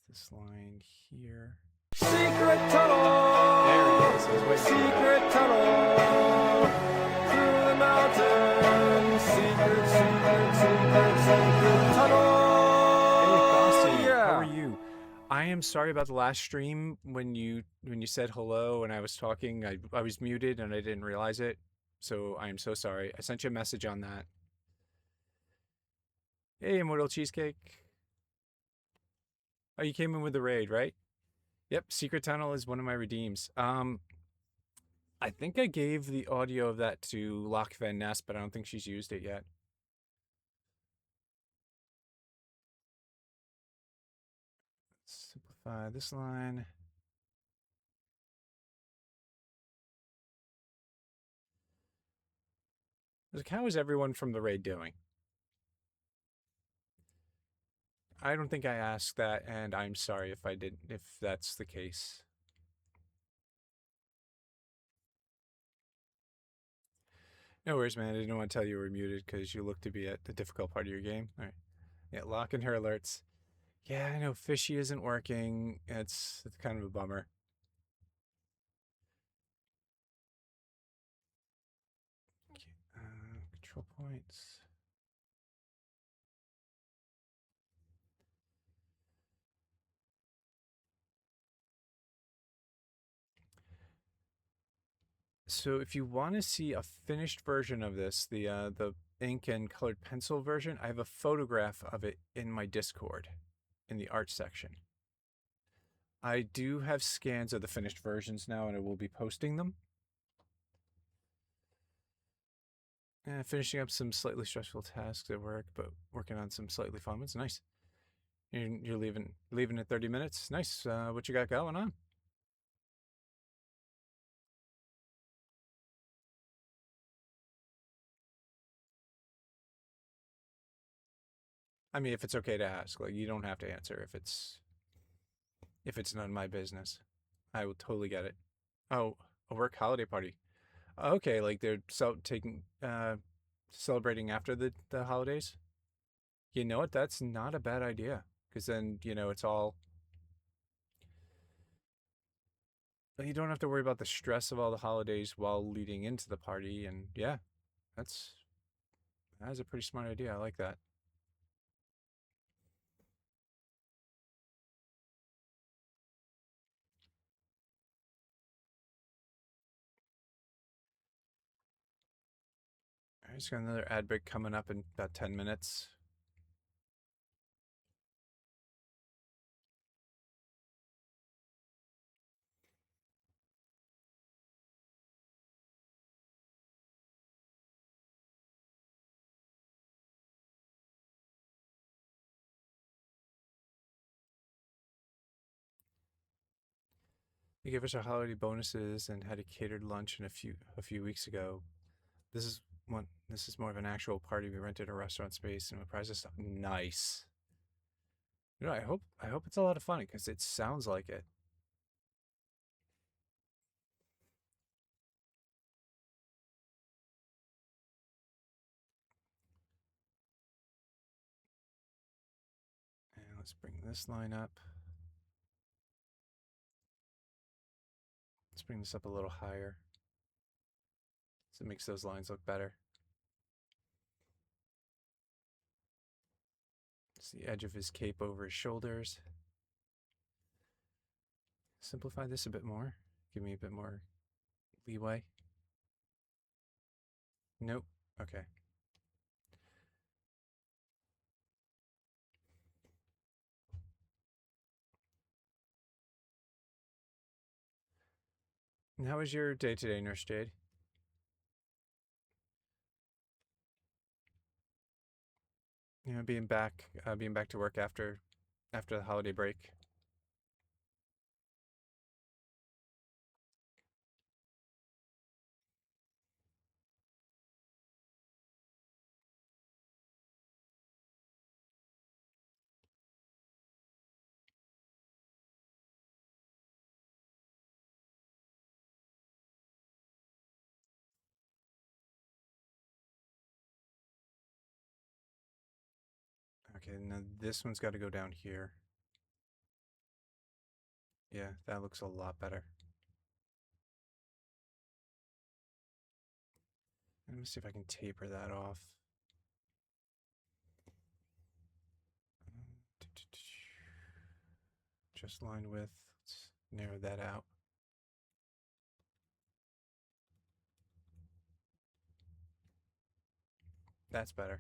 this line here. Secret tunnel. There it is. Secret tunnel through the mountains. Secret tunnel. Hey, Bossy, Yeah. how are you? I am sorry about the last stream when you said hello and I was talking. I was muted and I didn't realize it. So I am so sorry. I sent you a message on that. Hey, Immortal Cheesecake. Oh, you came in with the raid, right? Yep, Secret Tunnel is one of my redeems. I think I gave the audio of that to Loch Van Ness, but I don't think she's used it yet. Simplify this line. Like, how is everyone from the raid doing? I don't think I asked that, and I'm sorry if I did, if that's the case. No worries, man. I didn't want to tell you were muted because you look to be at the difficult part of your game. All right. Yeah, locking her alerts. Yeah, I know Fishy isn't working. It's kind of a bummer. Okay, control points. So if you want to see a finished version of this, the ink and colored pencil version, I have a photograph of it in my Discord in the art section. I do have scans of the finished versions now, and I will be posting them. Finishing up some slightly stressful tasks at work, but working on some slightly fun ones. Nice. You're leaving in 30 minutes. Nice. What you got going on? I mean, if it's okay to ask, like you don't have to answer if it's none of my business. I will totally get it. Oh, a work holiday party. Okay, like they're celebrating after the holidays. You know what? That's not a bad idea because then it's all. You don't have to worry about the stress of all the holidays while leading into the party, and yeah, that's a pretty smart idea. I like that. I just got another ad break coming up in about 10 minutes. They gave us our holiday bonuses and had a catered lunch in a few weeks ago. This is this is more of an actual party. We rented a restaurant space and we priced this stuff nice. I hope it's a lot of fun because it sounds like it. And let's bring this line up. Let's bring this up a little higher so it makes those lines look better. It's the edge of his cape over his shoulders. Simplify this a bit more. Give me a bit more leeway. Nope. Okay. And how was your day today, Nurse Jade? Being back to work after the holiday break. Okay, now this one's got to go down here. Yeah, that looks a lot better. Let me see if I can taper that off. Just line width. Let's narrow that out. That's better.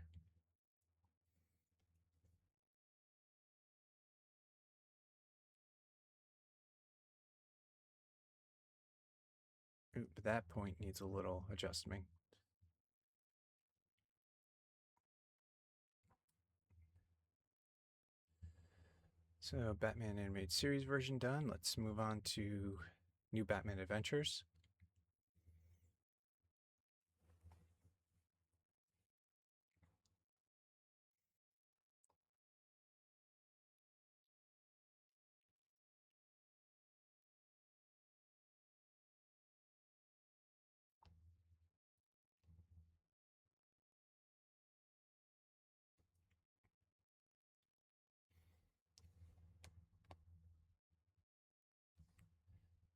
Ooh, but that point needs a little adjusting. So Batman Animated Series version done. Let's move on to New Batman Adventures.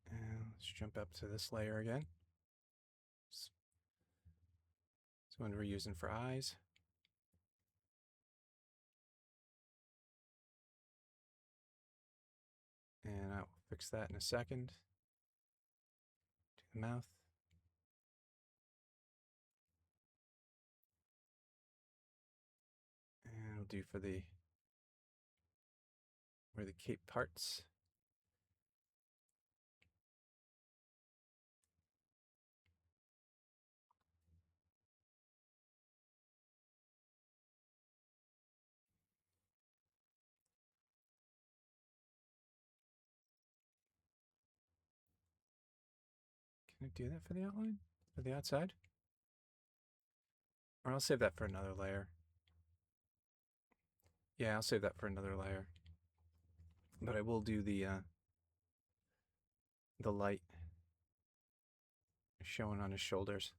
And let's jump up to this layer again. This one we're using for eyes. And I'll fix that in a second. Do the mouth. And we'll do for the where the cape parts. Can I do that for the outline? For the outside? Or I'll save that for another layer. Yeah, I'll save that for another layer. But I will do the light showing on his shoulders.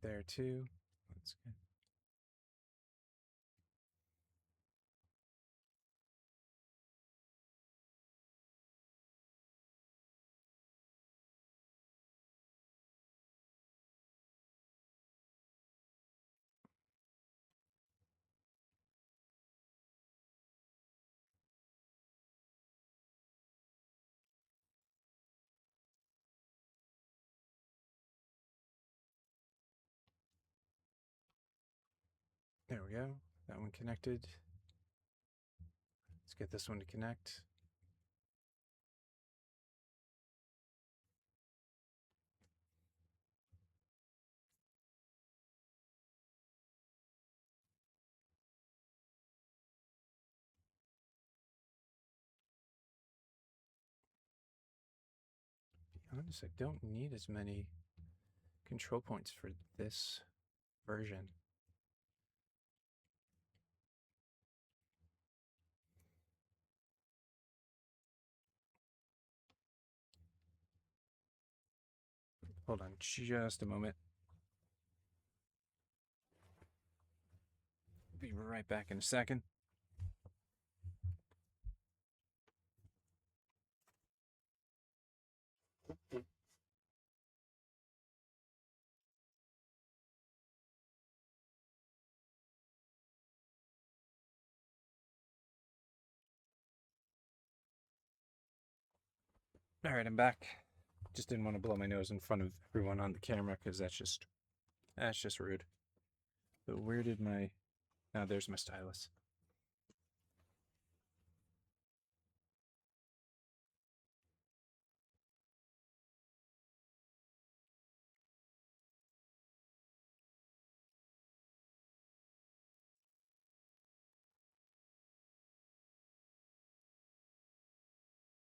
there too. That's good. There we go. That one connected. Let's get this one to connect. To be honest, I don't need as many control points for this version. Hold on just a moment. Be right back in a second. All right, I'm back. Just didn't want to blow my nose in front of everyone on the camera because that's just rude. But where did my... Now there's my stylus.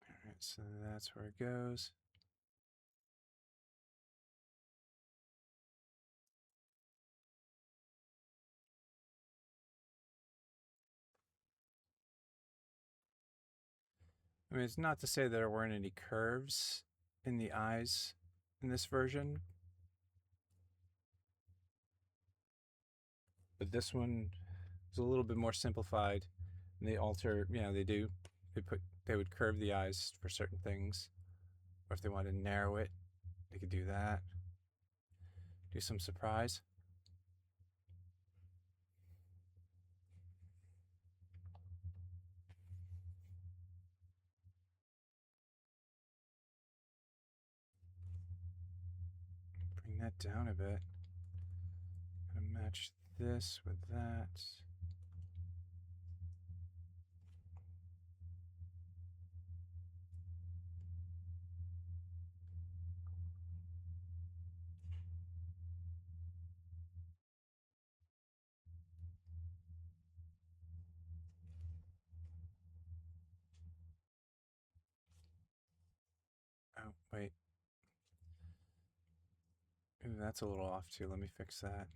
All right, so that's where it goes. I mean, it's not to say there weren't any curves in the eyes in this version, but this one is a little bit more simplified. And they alter, they would curve the eyes for certain things, or if they wanted to narrow it, they could do that. Do some surprise. Bring that down a bit. Gonna match this with that. Oh, wait. Ooh, that's a little off too. Let me fix that.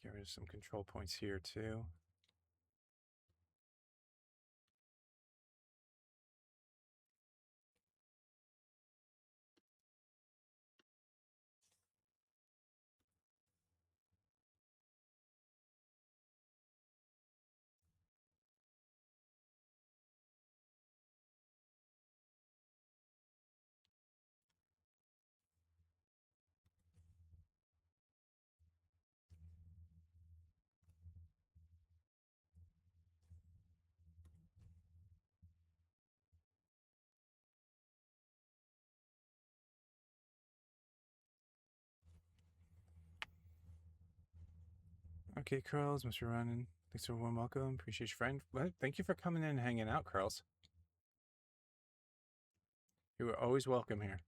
Get rid of some control points here too. Okay, Curls, Mr. Running. Thanks for a warm welcome. Appreciate your friend. Well, thank you for coming in and hanging out, Curls. You are always welcome here.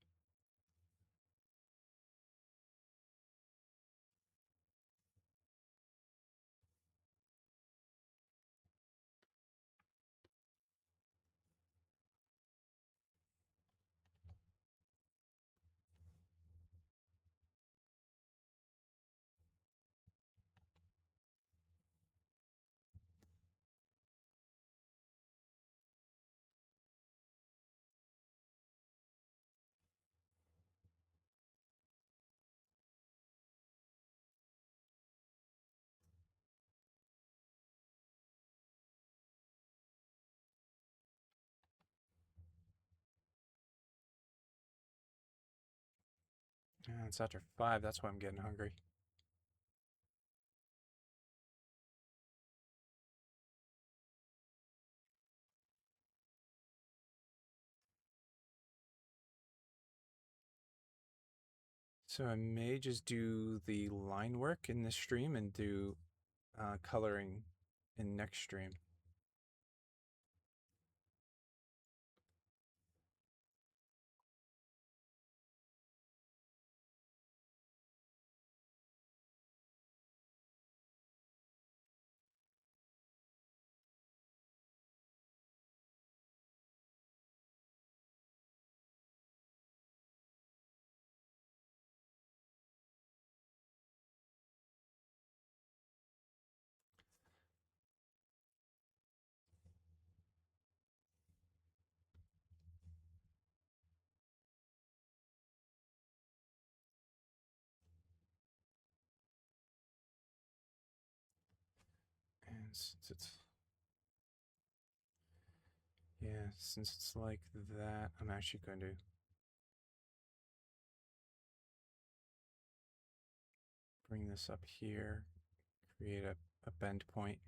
Yeah, it's after 5. That's why I'm getting hungry. So I may just do the line work in this stream and do coloring in next stream. And since it's like that, I'm actually going to bring this up here, create a bend point.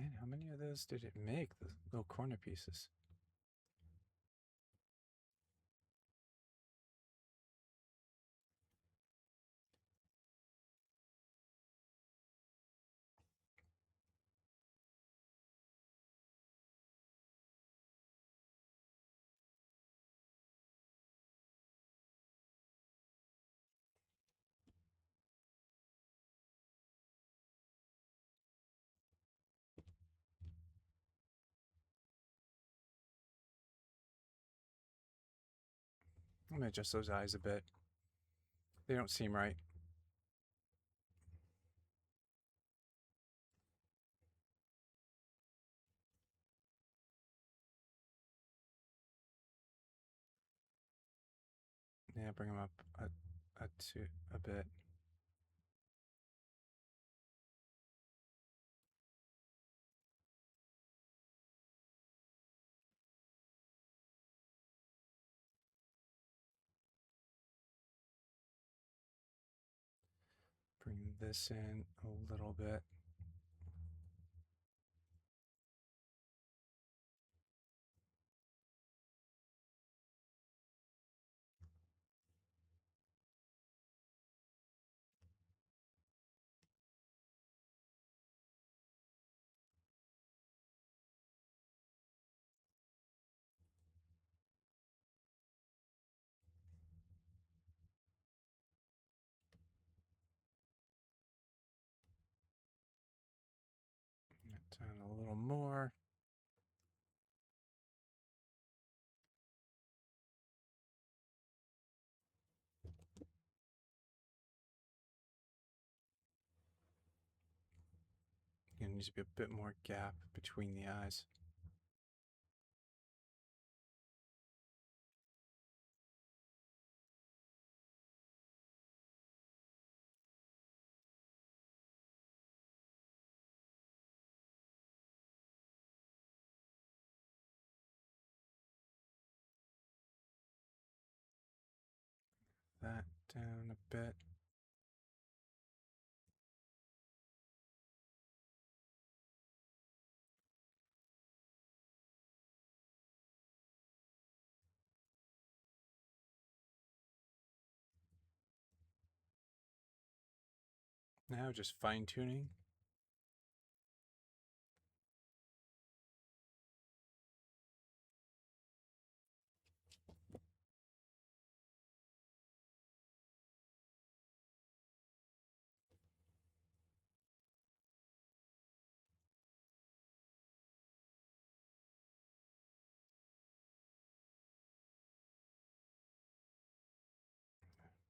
Man, how many of those did it make? The little corner pieces. I'm gonna adjust those eyes a bit. They don't seem right. Yeah, bring them up a bit. Bring this in a little bit. more. There needs to be a bit more gap between the eyes. That down a bit. Now just fine tuning.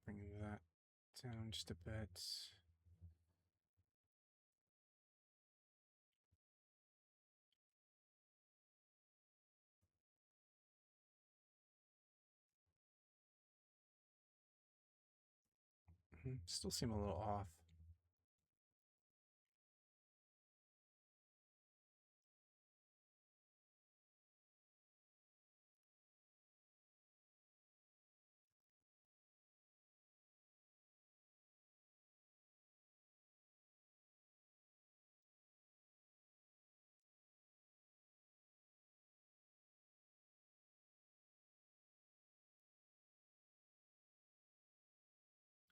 Bringing that down just a bit. Still seem a little off.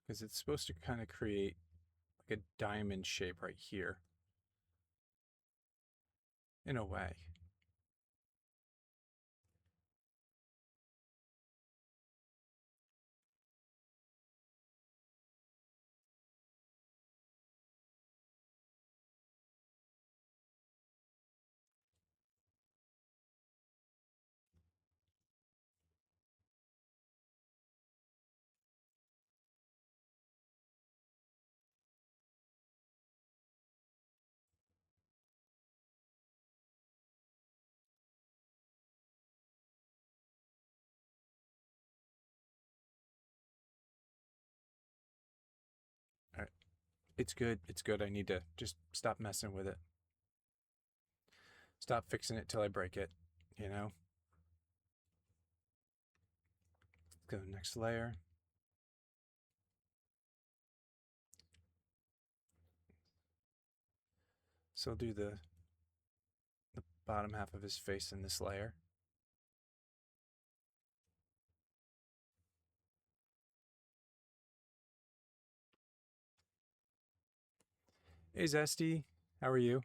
Because it's supposed to kind of create like a diamond shape right here. In a way. All right. It's good. It's good. I need to just stop messing with it. Stop fixing it till I break it, you know? Let's go to the next layer. So I'll do the bottom half of his face in this layer. Hey Zesty, how are you?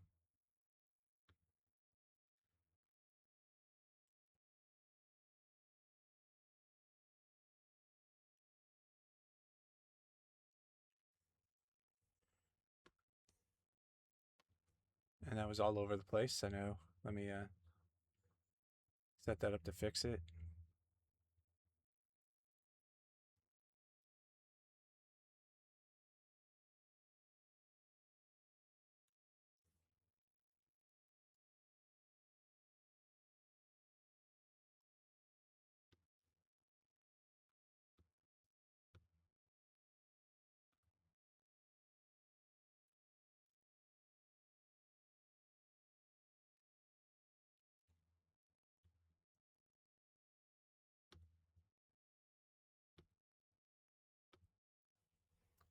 And that was all over the place. I know. Let me set that up to fix it.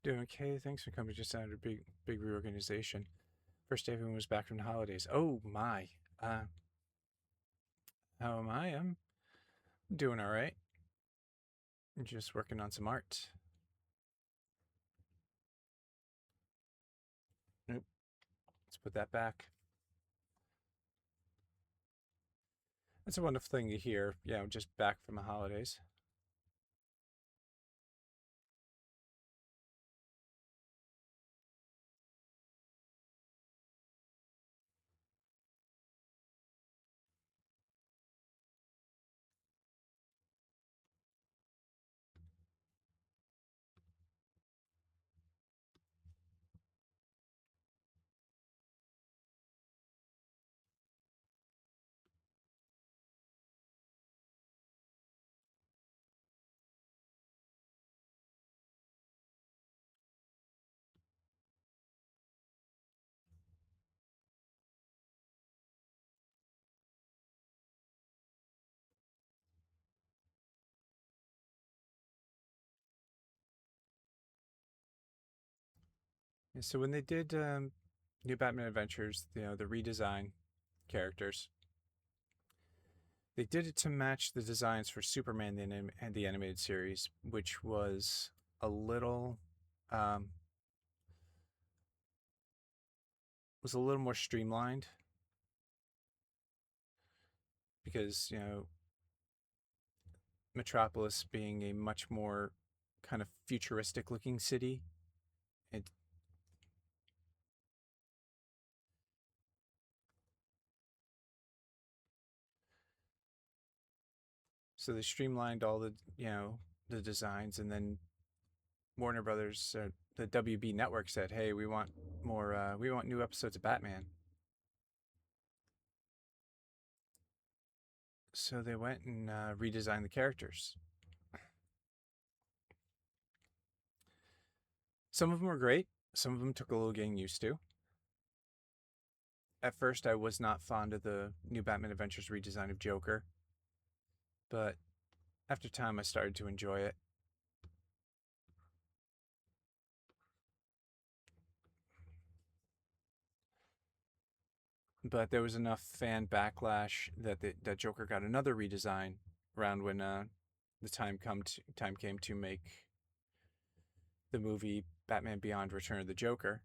Doing okay. Thanks for coming. Just under big reorganization. First day everyone was back from the holidays. Oh my. How am I? I'm doing all right. Just working on some art. Nope. Let's put that back. That's a wonderful thing to hear. Yeah, just back from the holidays. Yeah, so when they did New Batman Adventures, the redesign characters, they did it to match the designs for Superman and the animated series, which a little um, was a little more streamlined because Metropolis being a much more kind of futuristic looking city. It So they streamlined all the designs, and then Warner Brothers, the WB network said, "Hey, we want more. We want new episodes of Batman." So they went and redesigned the characters. Some of them were great. Some of them took a little getting used to. At first, I was not fond of the new Batman Adventures redesign of Joker, but after time, I started to enjoy it. But there was enough fan backlash that Joker got another redesign around when the time came to make the movie Batman Beyond: Return of the Joker,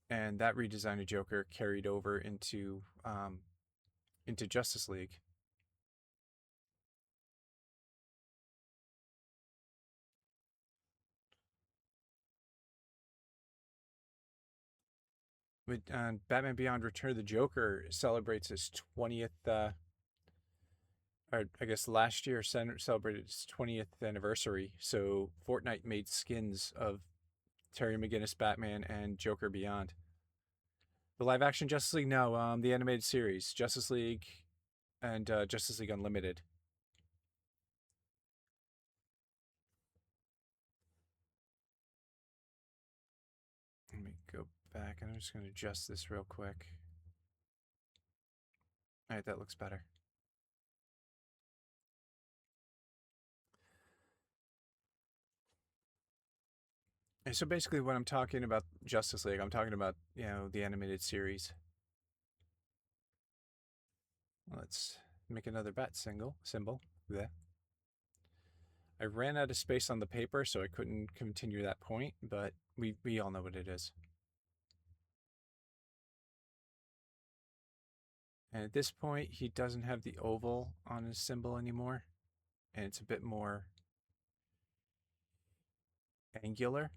and that redesign of Joker carried over into Justice League. But Batman Beyond: Return of the Joker celebrates its 20th, or I guess last year celebrated its 20th anniversary. So Fortnite made skins of Terry McGinnis Batman and Joker Beyond. The live action Justice League, no, the animated series, Justice League and Justice League Unlimited. Let me go back, and I'm just going to adjust this real quick. All right, that looks better. And so basically, when I'm talking about Justice League, I'm talking about the animated series. Let's make another bat symbol. There. I ran out of space on the paper, so I couldn't continue that point, but we all know what it is. And at this point, he doesn't have the oval on his symbol anymore, and it's a bit more angular.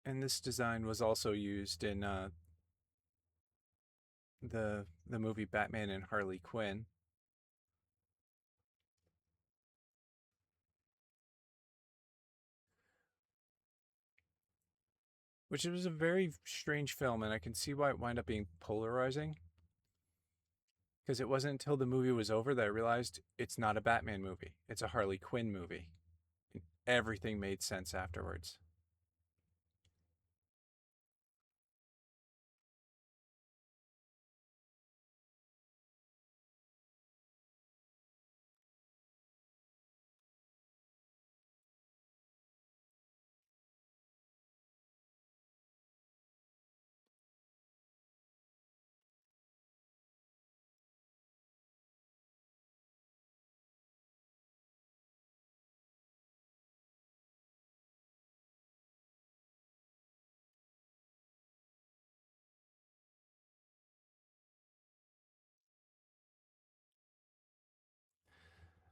And this design was also used in the movie Batman and Harley Quinn. Which was a very strange film, and I can see why it wound up being polarizing. Because it wasn't until the movie was over that I realized it's not a Batman movie, it's a Harley Quinn movie. And everything made sense afterwards.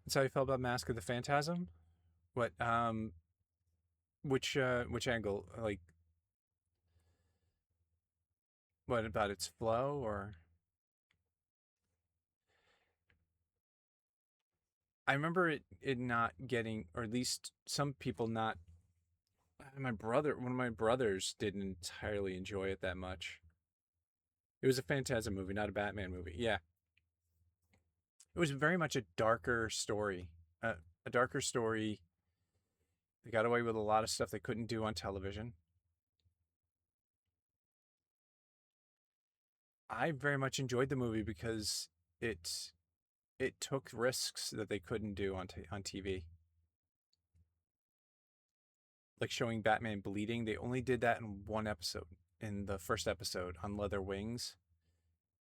That's how you felt about Mask of the Phantasm? What which angle? Like what about its flow? Or I remember it not getting, or at least some people not. One of my brothers didn't entirely enjoy it that much. It was a Phantasm movie, not a Batman movie. Yeah, it was very much a darker story, a darker story They got away with a lot of stuff they couldn't do on television. I very much enjoyed the movie because it it took risks that they couldn't do on TV. Like showing Batman bleeding, they only did that in one episode, in the first episode on Leather Wings,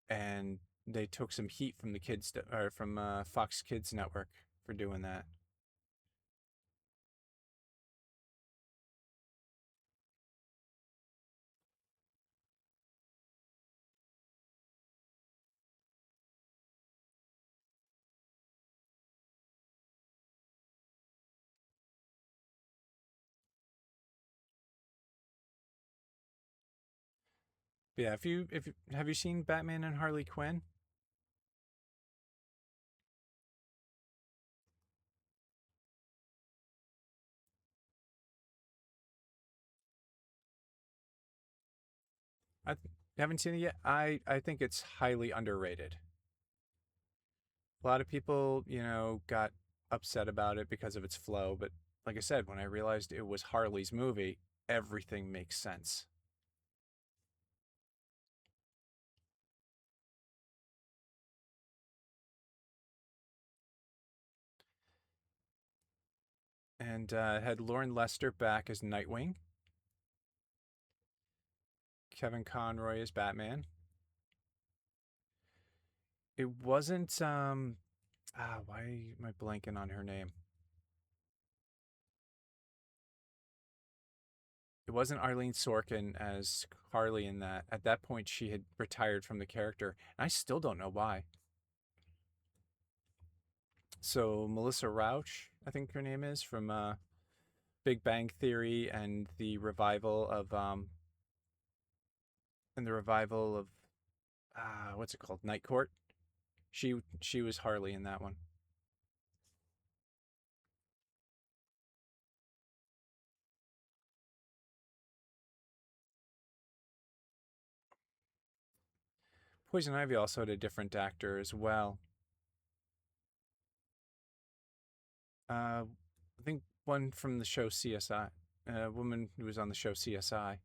and they took some heat from the kids or from Fox Kids Network for doing that. But yeah, if you have you seen Batman and Harley Quinn? You haven't seen it yet. I think it's highly underrated. A lot of people, got upset about it because of its flow, but like I said, when I realized it was Harley's movie, everything makes sense. And had Lauren Lester back as Nightwing, Kevin Conroy as Batman. It wasn't why am I blanking on her name? It wasn't Arlene Sorkin as Harley in that. At that point, she had retired from the character. And I still don't know why. So Melissa Rauch, I think her name is, from Big Bang Theory and the revival of what's it called? Night Court. She was Harley in that one. Poison Ivy also had a different actor as well. I think one from the show CSI, a woman who was on the show CSI.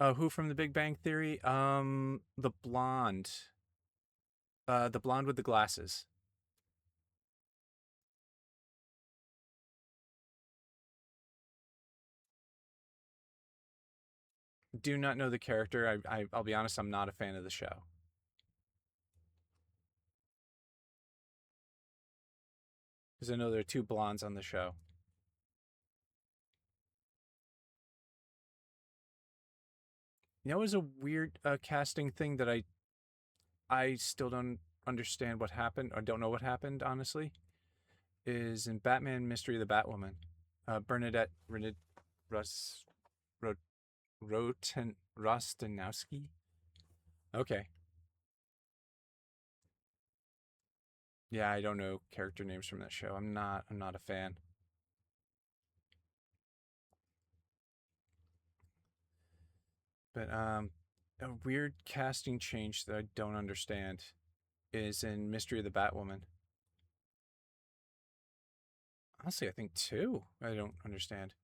Who from The Big Bang Theory? The blonde with the glasses. Do not know the character. I'll be honest, I'm not a fan of the show. Because I know there are two blondes on the show. It was a weird casting thing that I still don't understand what happened, or don't know what happened, honestly, is in Batman Mystery of the Batwoman. Bernadette Rus, Ro, Rostanowski? Okay. Yeah, I don't know character names from that show. I'm not a fan. But a weird casting change that I don't understand is in Mystery of the Batwoman. Honestly, I think two. I don't understand.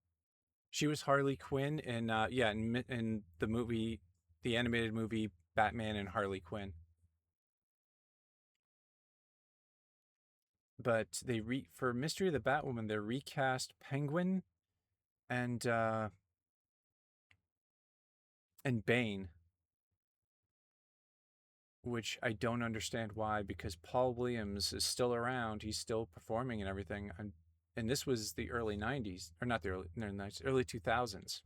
She was Harley Quinn in in the movie, the animated movie Batman and Harley Quinn. But for Mystery of the Batwoman, they recast Penguin and uh and Bane, which I don't understand why, because Paul Williams is still around. He's still performing and everything. And this was the early 90s, or not the early, no, early 2000s.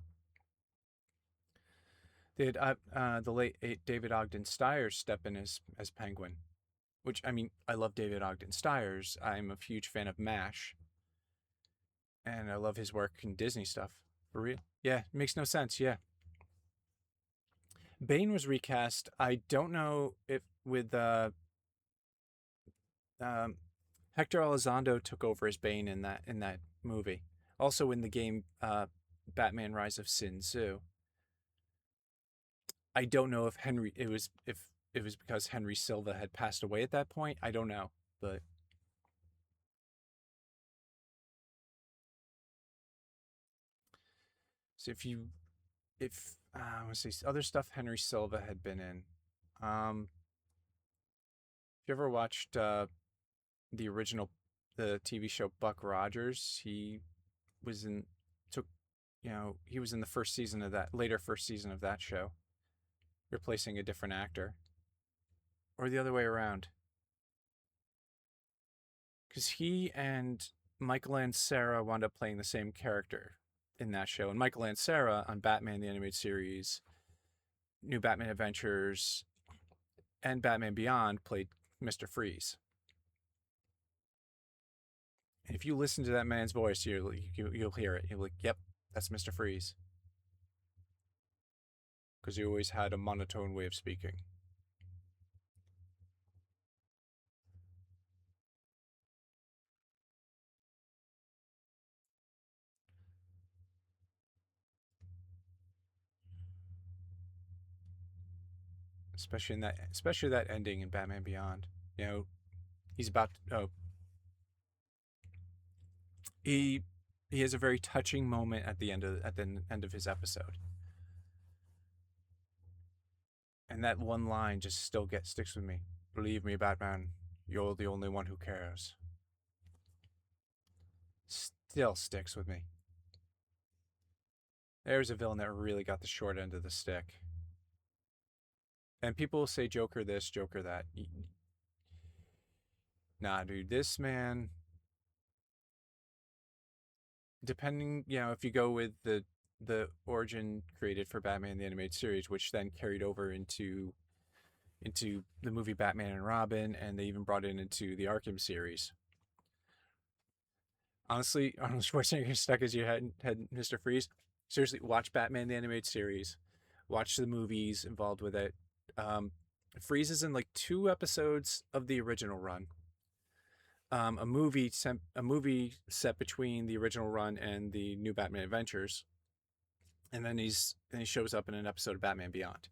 They had the late David Ogden Stiers step in as Penguin, which, I mean, I love David Ogden Stiers. I'm a huge fan of MASH, and I love his work in Disney stuff. For real. Yeah, it makes no sense. Yeah. Bane was recast. I don't know if with um, Hector Elizondo took over as Bane in that movie. Also in the game Batman: Rise of Sin Tzu. I don't know if it was because Henry Silva had passed away at that point. I don't know, but so if I want to say other stuff Henry Silva had been in. If you ever watched the original the TV show Buck Rogers, he was in took he was in the first season of that later first season of that show, replacing a different actor, or the other way around, because he and Michael Ansara wound up playing the same character in that show, and Michael Ansara on Batman the Animated Series, New Batman Adventures, and Batman Beyond played Mr. Freeze. And if you listen to that man's voice, you'll hear it. You'll be like, "Yep, that's Mr. Freeze," because he always had a monotone way of speaking. Especially that ending in Batman Beyond. You know, he's about he he has a very touching moment at the end of his episode, and that one line just sticks with me. Believe me, Batman, you're the only one who cares. Still sticks with me. There's a villain that really got the short end of the stick. And people say Joker this, Joker that. Nah, dude, this man, depending, if you go with the origin created for Batman the Animated Series, which then carried over into the movie Batman and Robin, and they even brought it into the Arkham series. Honestly, Arnold Schwarzenegger stuck as you had Mr. Freeze. Seriously, watch Batman the Animated Series, watch the movies involved with it. Freeze is in like 2 episodes of the original run. A movie set between the original run and the New Batman Adventures, and then he shows up in an episode of Batman Beyond.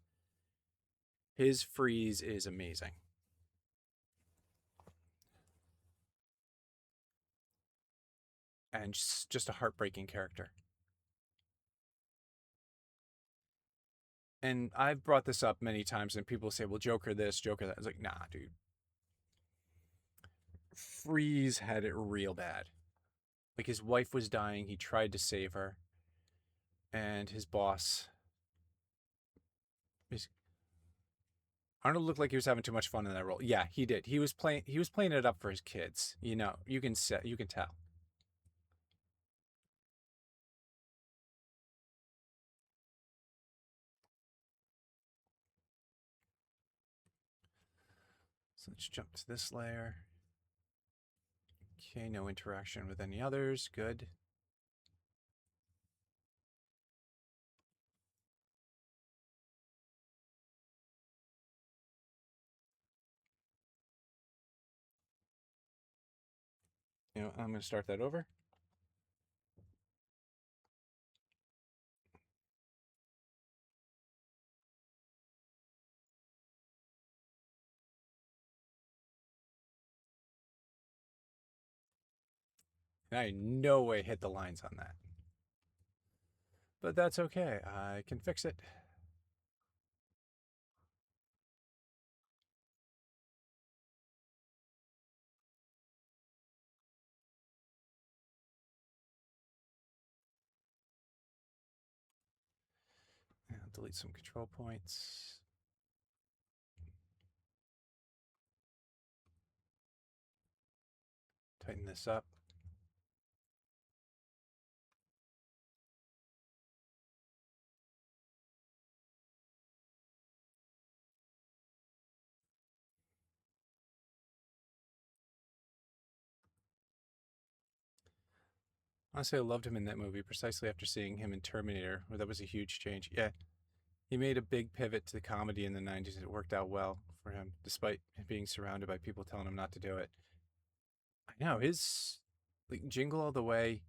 His Freeze is amazing. And just a heartbreaking character. And I've brought this up many times, and people say, well, Joker this, Joker that. It's like, nah, dude. Freeze had it real bad. Like, his wife was dying. He tried to save her. And his boss... Arnold looked like he was having too much fun in that role. Yeah, he did. He was playing it up for his kids. You can tell. So let's jump to this layer. Okay, no interaction with any others. Good. I'm going to start that over. And I in no way hit the lines on that. But that's okay. I can fix it. I'll delete some control points. Tighten this up. Honestly, I loved him in that movie precisely after seeing him in Terminator, where that was a huge change. Yeah, he made a big pivot to the comedy in the 90s. It worked out well for him, despite being surrounded by people telling him not to do it. I know, his Jingle All the Way,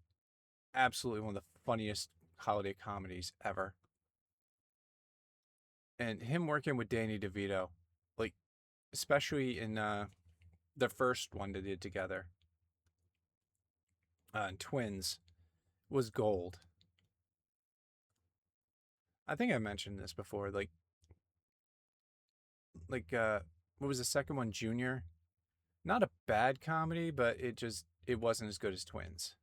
absolutely one of the funniest holiday comedies ever. And him working with Danny DeVito, like, especially in the first one they did together, Twins, was gold. I think I mentioned this before. Like what was the second one? Junior. Not a bad comedy, but it wasn't as good as Twins.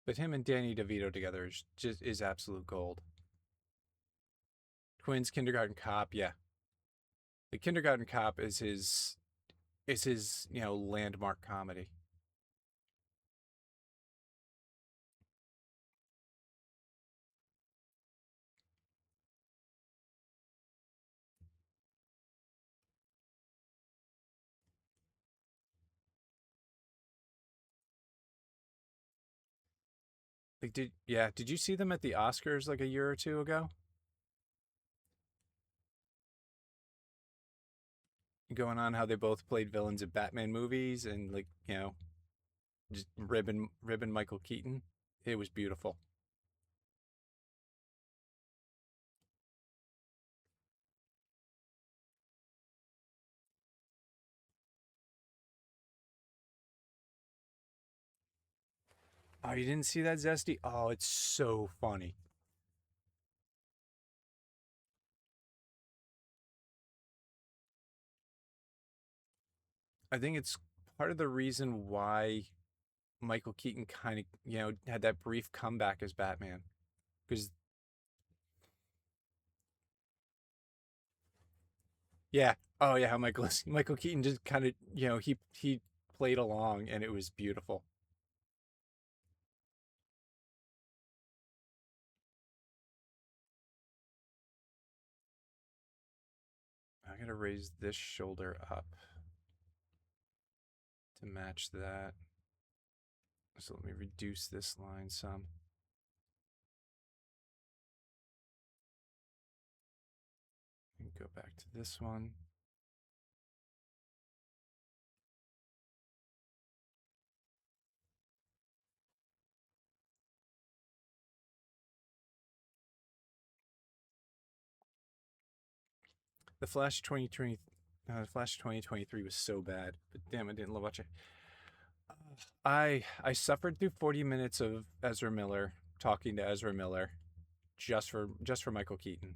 But him and Danny DeVito together is absolute gold. Twins, Kindergarten Cop, yeah. The Kindergarten Cop is his landmark comedy. Did you see them at the Oscars like a year or two ago? Going on how they both played villains in Batman movies and just ribbon Michael Keaton. It was beautiful. Oh, you didn't see that, Zesty? Oh, it's so funny. I think it's part of the reason why Michael Keaton kind of, had that brief comeback as Batman. Because, yeah. Oh, yeah. How Michael Keaton just kind of, he played along and it was beautiful. I got to raise this shoulder up to match that. So let me reduce this line some. And go back to this one. The Flash 2023 was so bad, but damn, I didn't watch it. I suffered through 40 minutes of Ezra Miller talking to Ezra Miller just for Michael Keaton.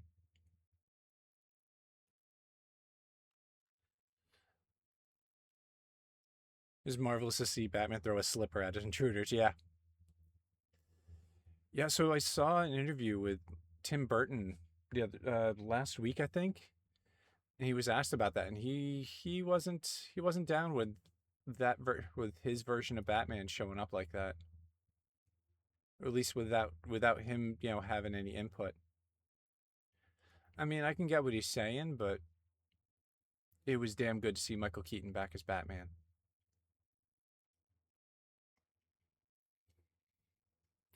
It was marvelous to see Batman throw a slipper at intruders. Yeah, yeah. So I saw an interview with Tim Burton last week, I think, and he was asked about that, and he wasn't down with with his version of Batman showing up like that, or at least without him having any input. I mean, I can get what he's saying, but it was damn good to see Michael Keaton back as Batman.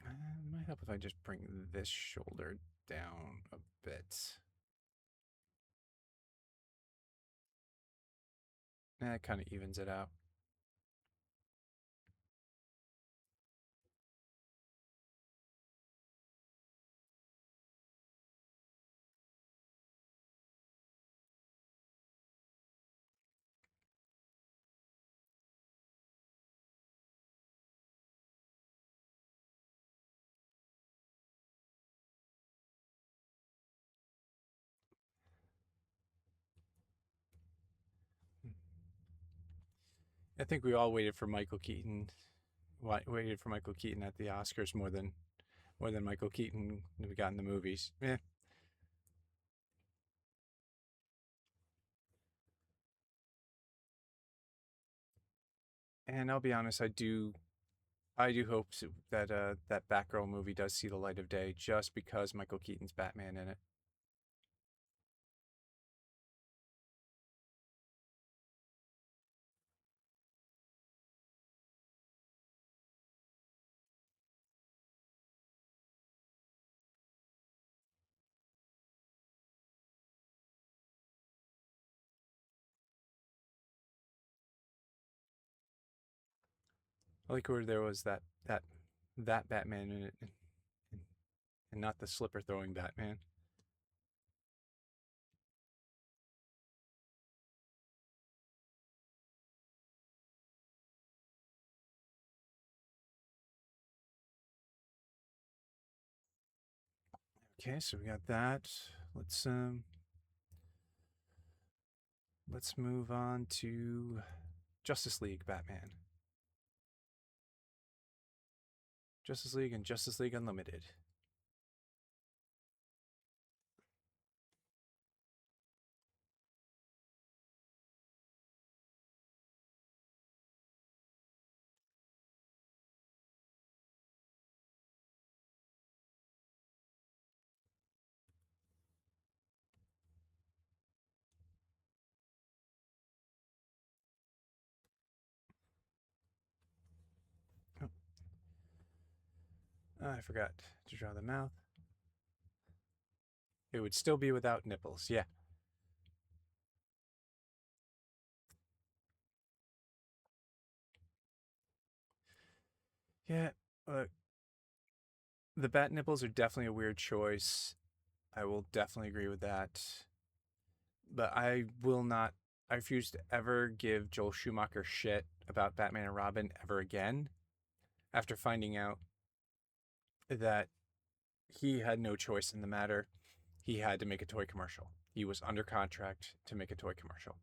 It might help if I just bring this shoulder down a bit. That kind of evens it out. I think we all waited for Michael Keaton. Waited for Michael Keaton at the Oscars more than Michael Keaton we got in the movies. Yeah, and I'll be honest, I do hope that that Batgirl movie does see the light of day, just because Michael Keaton's Batman in it. I like where there was that Batman in it, and not the slipper throwing Batman. Okay, so we got that. Let's um let's move on to Justice League Batman. Justice League and Justice League Unlimited. Oh, I forgot to draw the mouth. It would still be without nipples. Yeah. Yeah. Uh, the bat nipples are definitely a weird choice. I will definitely agree with that. But I will not. I refuse to ever give Joel Schumacher shit about Batman and Robin ever again after finding out that he had no choice in the matter. He had to make a toy commercial. He was under contract to make a toy commercial.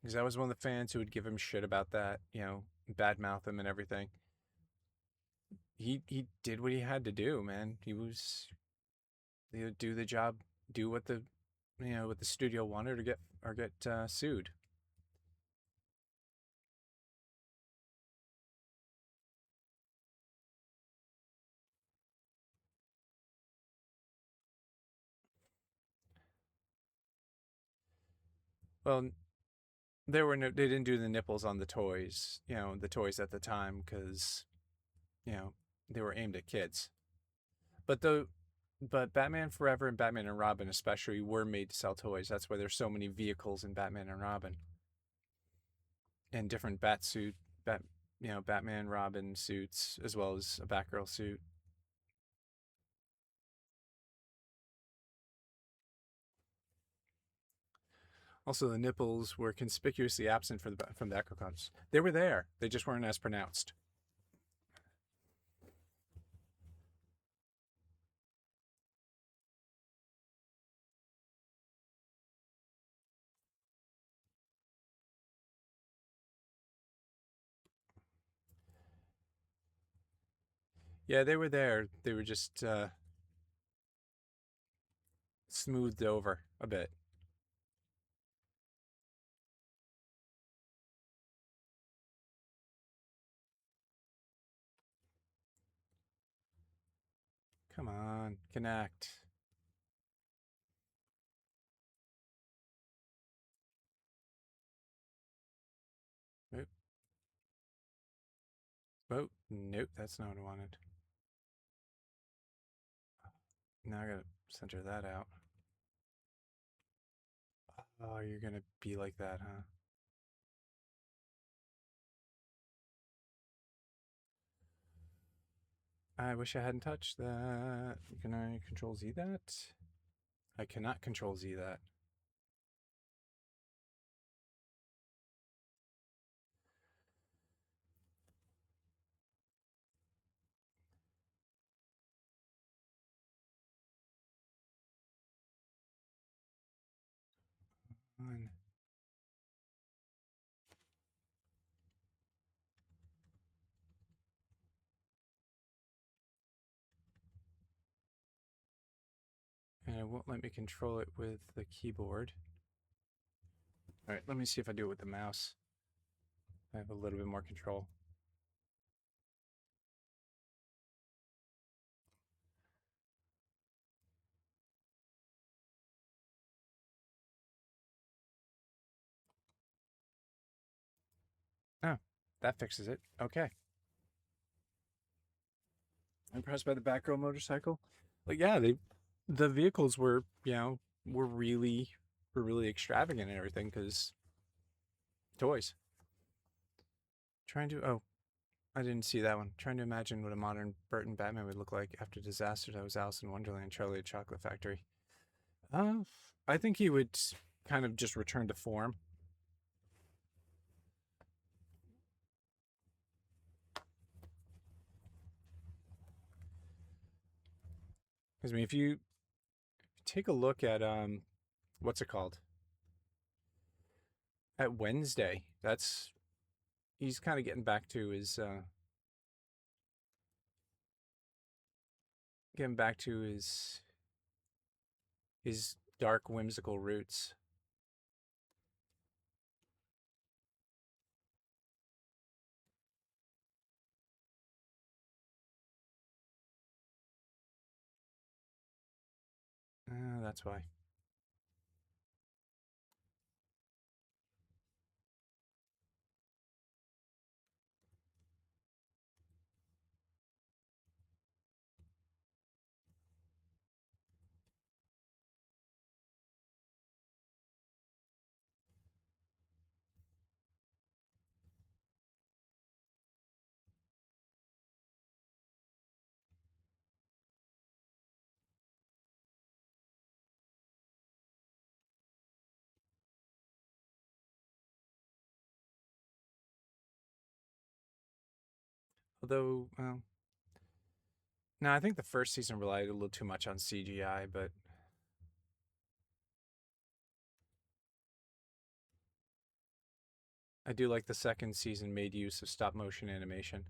Because I was one of the fans who would give him shit about that, badmouth him and everything. He did what he had to do, man. He would do the job, do what the studio wanted, or get sued. Well, they didn't do the nipples on the toys, the toys at the time because you know they were aimed at kids. But the but Batman Forever and Batman and Robin especially were made to sell toys. That's why there's so many vehicles in Batman and Robin and different Batman Robin suits as well as a Batgirl suit. Also, the nipples were conspicuously absent from the Echo Comics. They were there. They just weren't as pronounced. Yeah, they were there. They were just smoothed over a bit. Come on, connect. Nope. Oh, nope, that's not what I wanted. Now I gotta center that out. Oh, you're gonna be like that, huh? I wish I hadn't touched that. Can I control Z that? I cannot control Z that. On. And it won't let me control it with the keyboard. All right, let me see if I do it with the mouse. I have a little bit more control. Oh, that fixes it. Okay. Impressed by the Batgirl motorcycle. Like, yeah, the vehicles were, were really extravagant and everything because toys. Trying to, oh, I didn't see that one. Trying to imagine what a modern Burton Batman would look like after disaster that was Alice in Wonderland and Charlie and the Chocolate Factory. Uh, I think he would kind of just return to form. Because I mean, if you take a look at what's it called? At Wednesday, that's he's kind of getting back to his dark whimsical roots. That's why. Although, well, no, I think the first season relied a little too much on CGI, but I do like the second season made use of stop motion animation.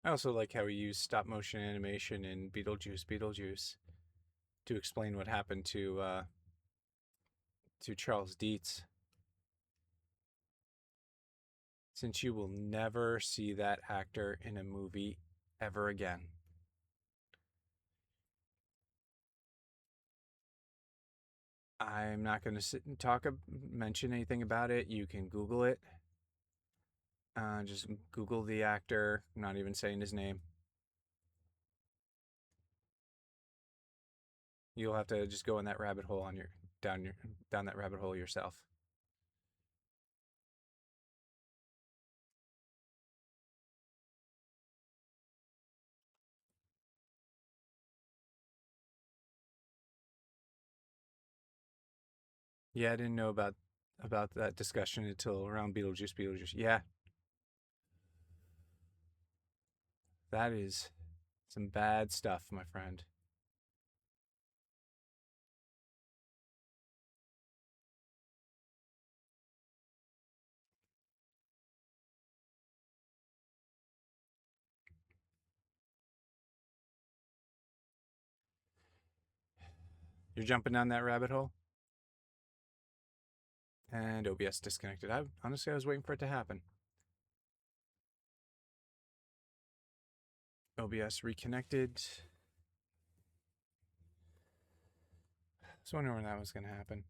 I also like how he used stop motion animation in Beetlejuice to explain what happened to Charles Dietz. Since you will never see that actor in a movie ever again. I'm not going to sit and mention anything about it. You can Google it. Just Google the actor. I'm not even saying his name. You'll have to just go in that rabbit hole down that rabbit hole yourself. Yeah, I didn't know about that discussion until around Beetlejuice. Yeah, that is some bad stuff, my friend. You're jumping down that rabbit hole, and OBS disconnected. Honestly, I was waiting for it to happen. OBS reconnected. I was wondering when that was going to happen.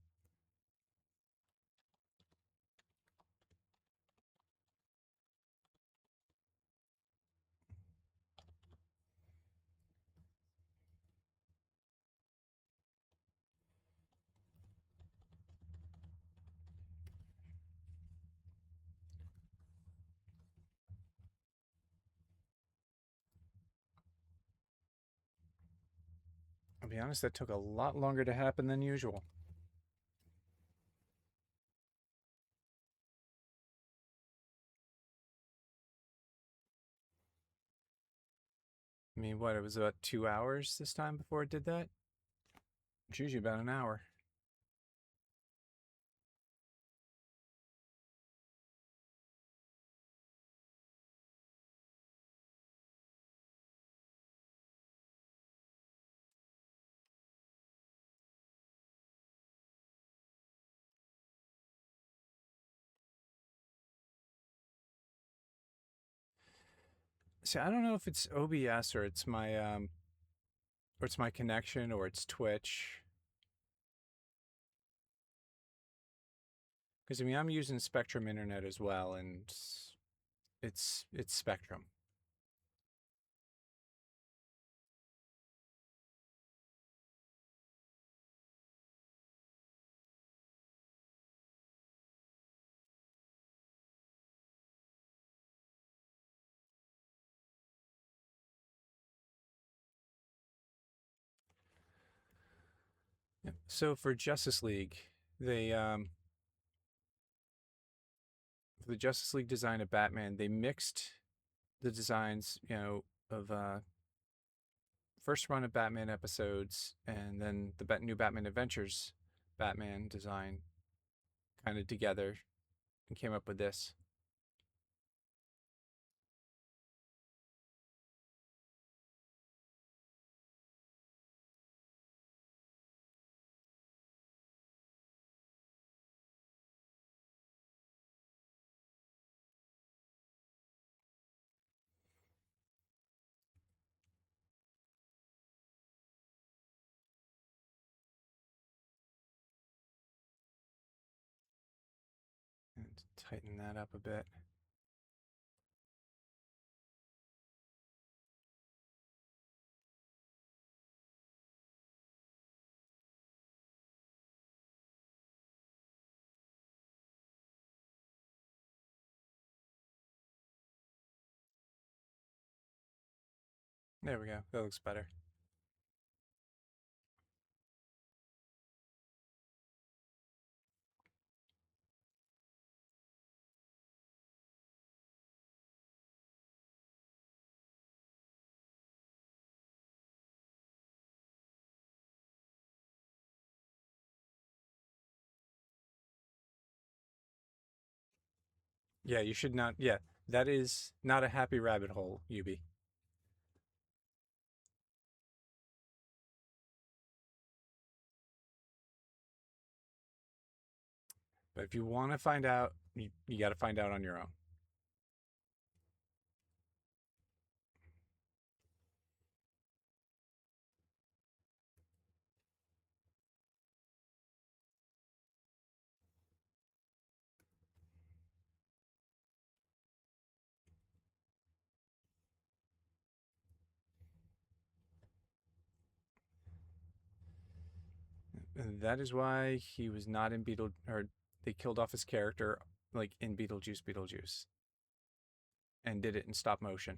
I'll be honest, that took a lot longer to happen than usual. I mean, what, it was about 2 hours this time before it did that? It's usually about an hour. See, I don't know if it's OBS or it's my connection or it's Twitch. Because I mean, I'm using Spectrum Internet as well, and it's Spectrum. Yeah. So for Justice League, they for the Justice League design of Batman, they mixed the designs, of first run of Batman episodes and then the new Batman Adventures Batman design kind of together and came up with this. And tighten that up a bit. There we go. That looks better. Yeah, you should not. Yeah, that is not a happy rabbit hole, Yubi. But if you want to find out, you got to find out on your own. And that is why he was not in or they killed off his character like in Beetlejuice, and did it in stop motion.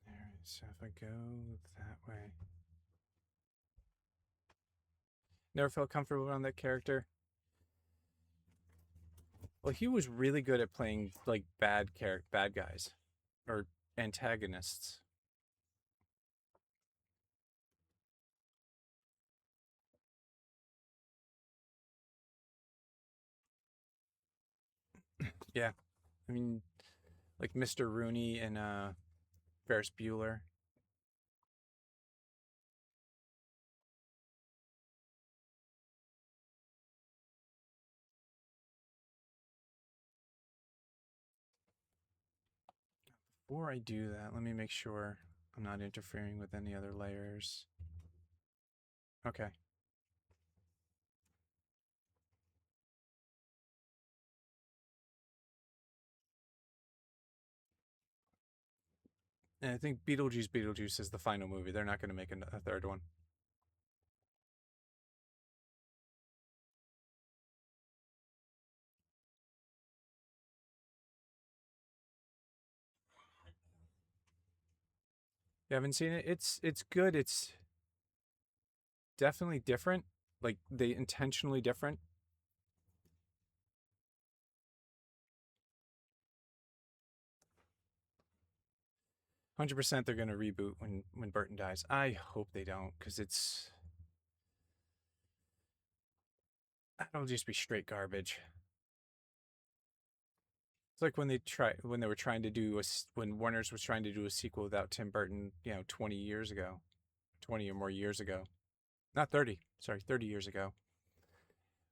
All right, so if I go that way, never felt comfortable around that character. Well, he was really good at playing like bad guys, or antagonists. Yeah, I mean, like Mr. Rooney and Ferris Bueller. Before I do that, let me make sure I'm not interfering with any other layers. Okay. And I think Beetlejuice is the final movie. They're not going to make a third one. You haven't seen it? It's good. It's definitely different. Like they intentionally different. 100% they're gonna reboot when Burton dies. I hope they don't, because that'll just be straight garbage. It's like when they were trying to do when Warner's was trying to do a sequel without Tim Burton, 20 years ago, 20 or more years ago, not 30, sorry, 30 years ago,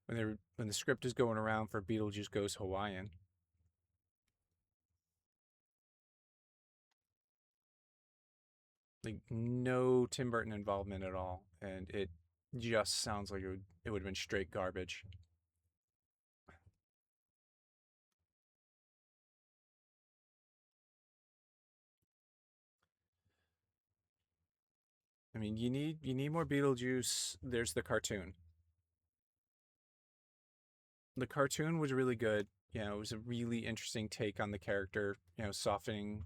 when the script is going around for Beetlejuice Goes Hawaiian. Like no Tim Burton involvement at all, and it just sounds like it would have been straight garbage. I mean, you need more Beetlejuice. There's the cartoon. The cartoon was really good. It was a really interesting take on the character. Softening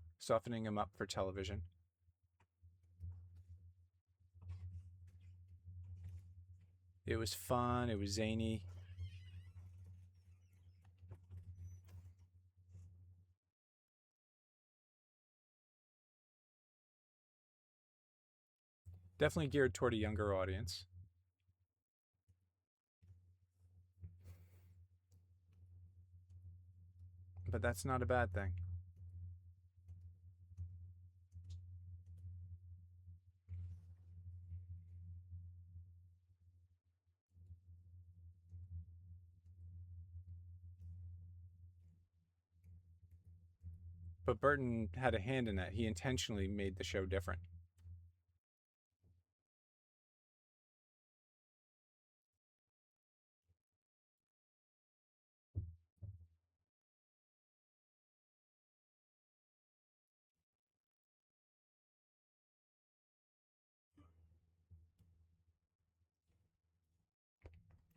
him up for television. It was fun. It was zany. Definitely geared toward a younger audience, but that's not a bad thing. But Burton had a hand in that. He intentionally made the show different.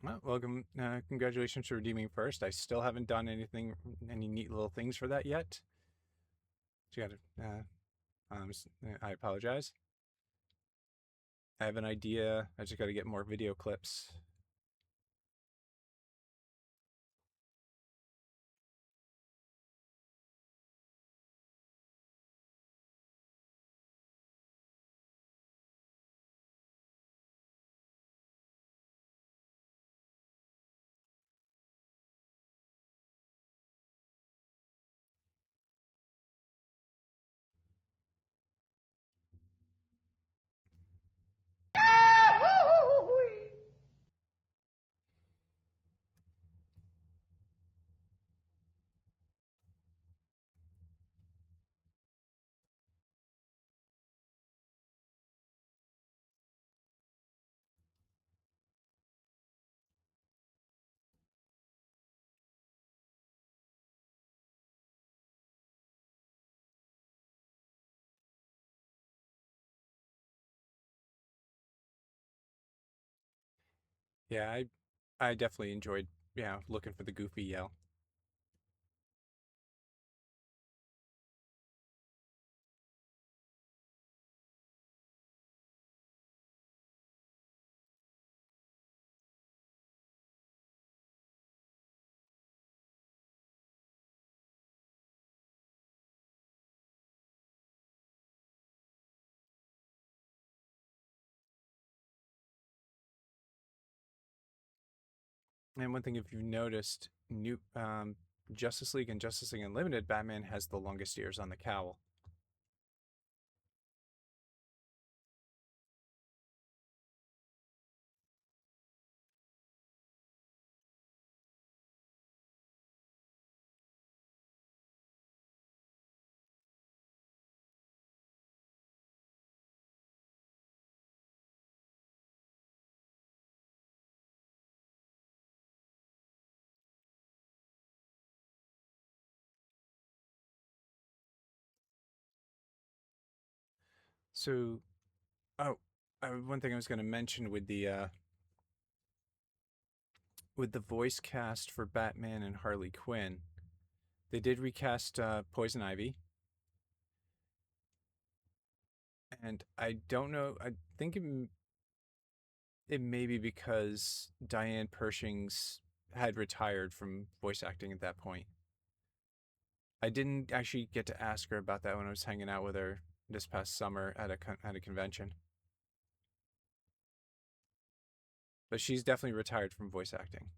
Well, welcome. Congratulations for redeeming first. I still haven't done any neat little things for that yet. So you got to. I apologize. I have an idea. I just got to get more video clips. Yeah, I definitely enjoyed looking for the goofy yell. And one thing, if you've noticed, new Justice League and Justice League Unlimited, Batman has the longest ears on the cowl. So, oh, one thing I was going to mention with the voice cast for Batman and Harley Quinn, they did recast Poison Ivy, and I don't know. I think it may be because Diane Pershing's had retired from voice acting at that point. I didn't actually get to ask her about that when I was hanging out with her this past summer at a convention. But she's definitely retired from voice acting.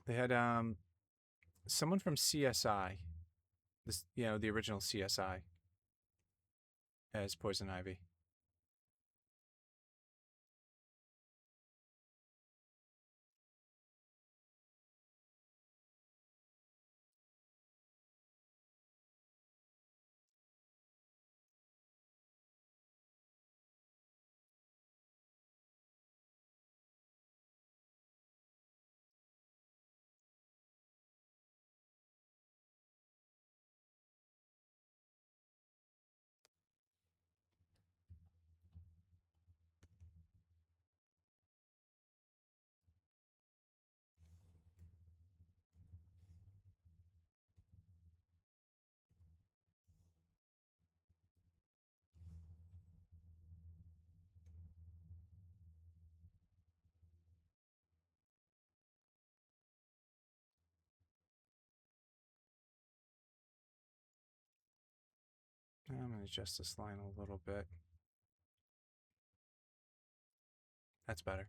They had someone from CSI, this the original CSI, as Poison Ivy. I'm gonna adjust this line a little bit. That's better.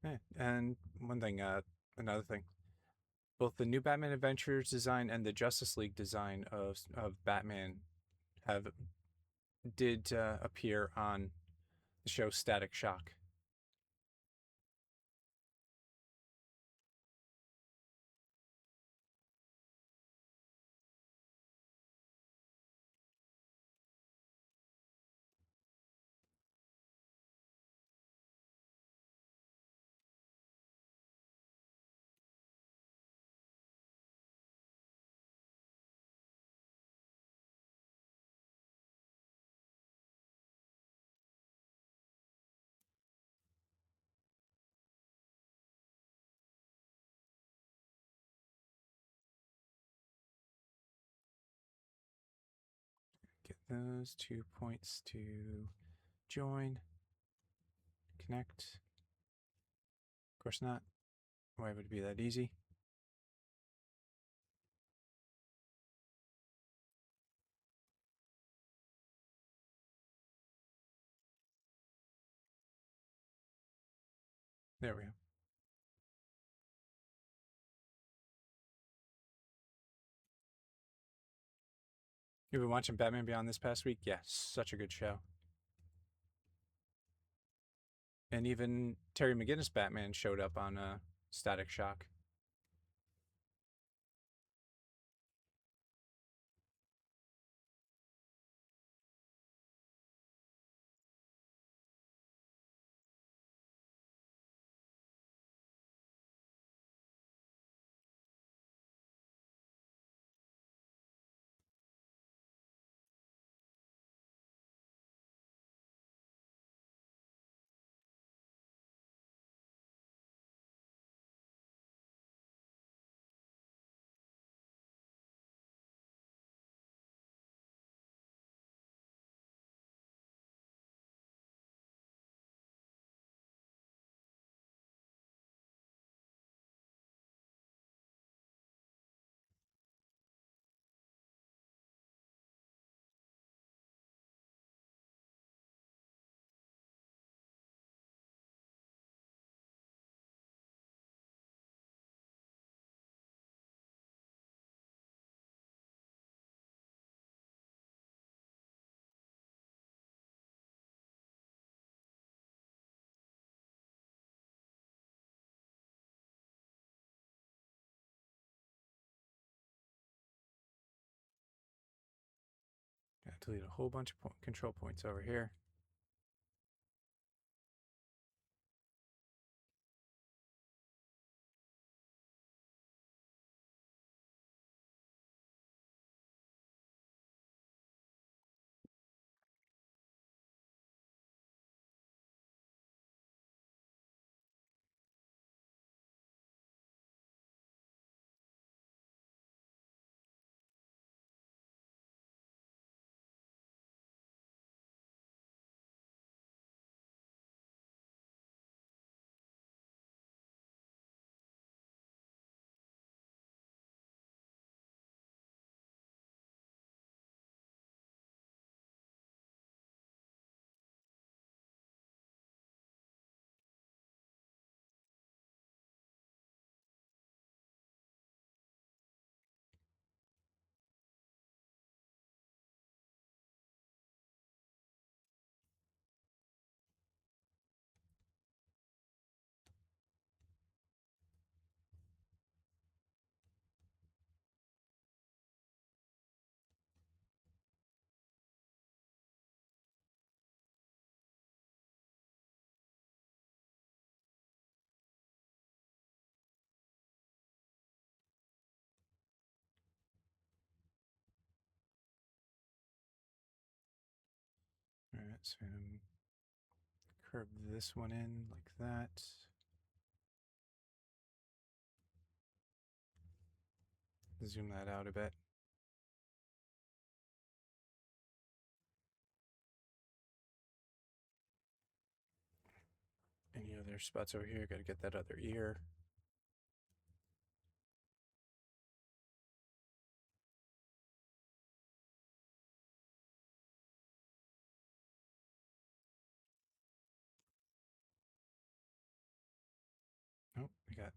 Yeah, and another thing, both the new Batman Adventures design and the Justice League design of Batman have did appear on the show Static Shock. Get those 2 points to join, connect. Of course not. Why would it be that easy? There we go. You've been watching Batman Beyond this past week? Yeah, such a good show. And even Terry McGinnis Batman showed up on Static Shock. delete a whole bunch of control points over here. All right, so curve this one in like that. Zoom that out a bit. Any other spots over here? Got to get that other ear. Oh, we got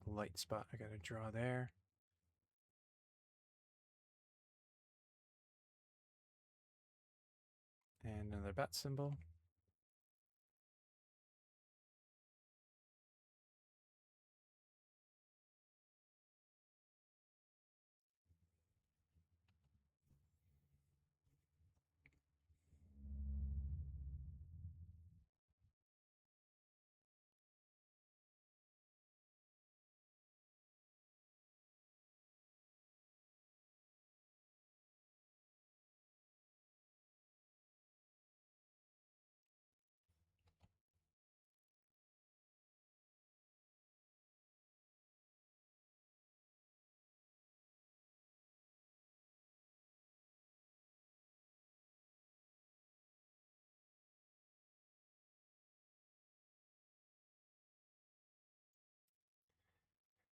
a light spot I got to draw there. And another bat symbol.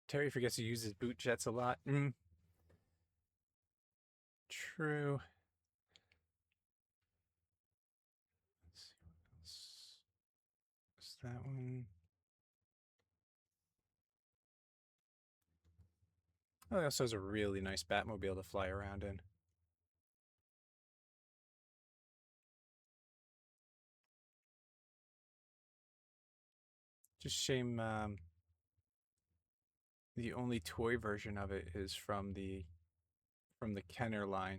Terry forgets to use his boot jets a lot. True. Let's see what else. Is that one? Oh, it also has a really nice Batmobile to fly around in. Just shame the only toy version of it is from the Kenner line.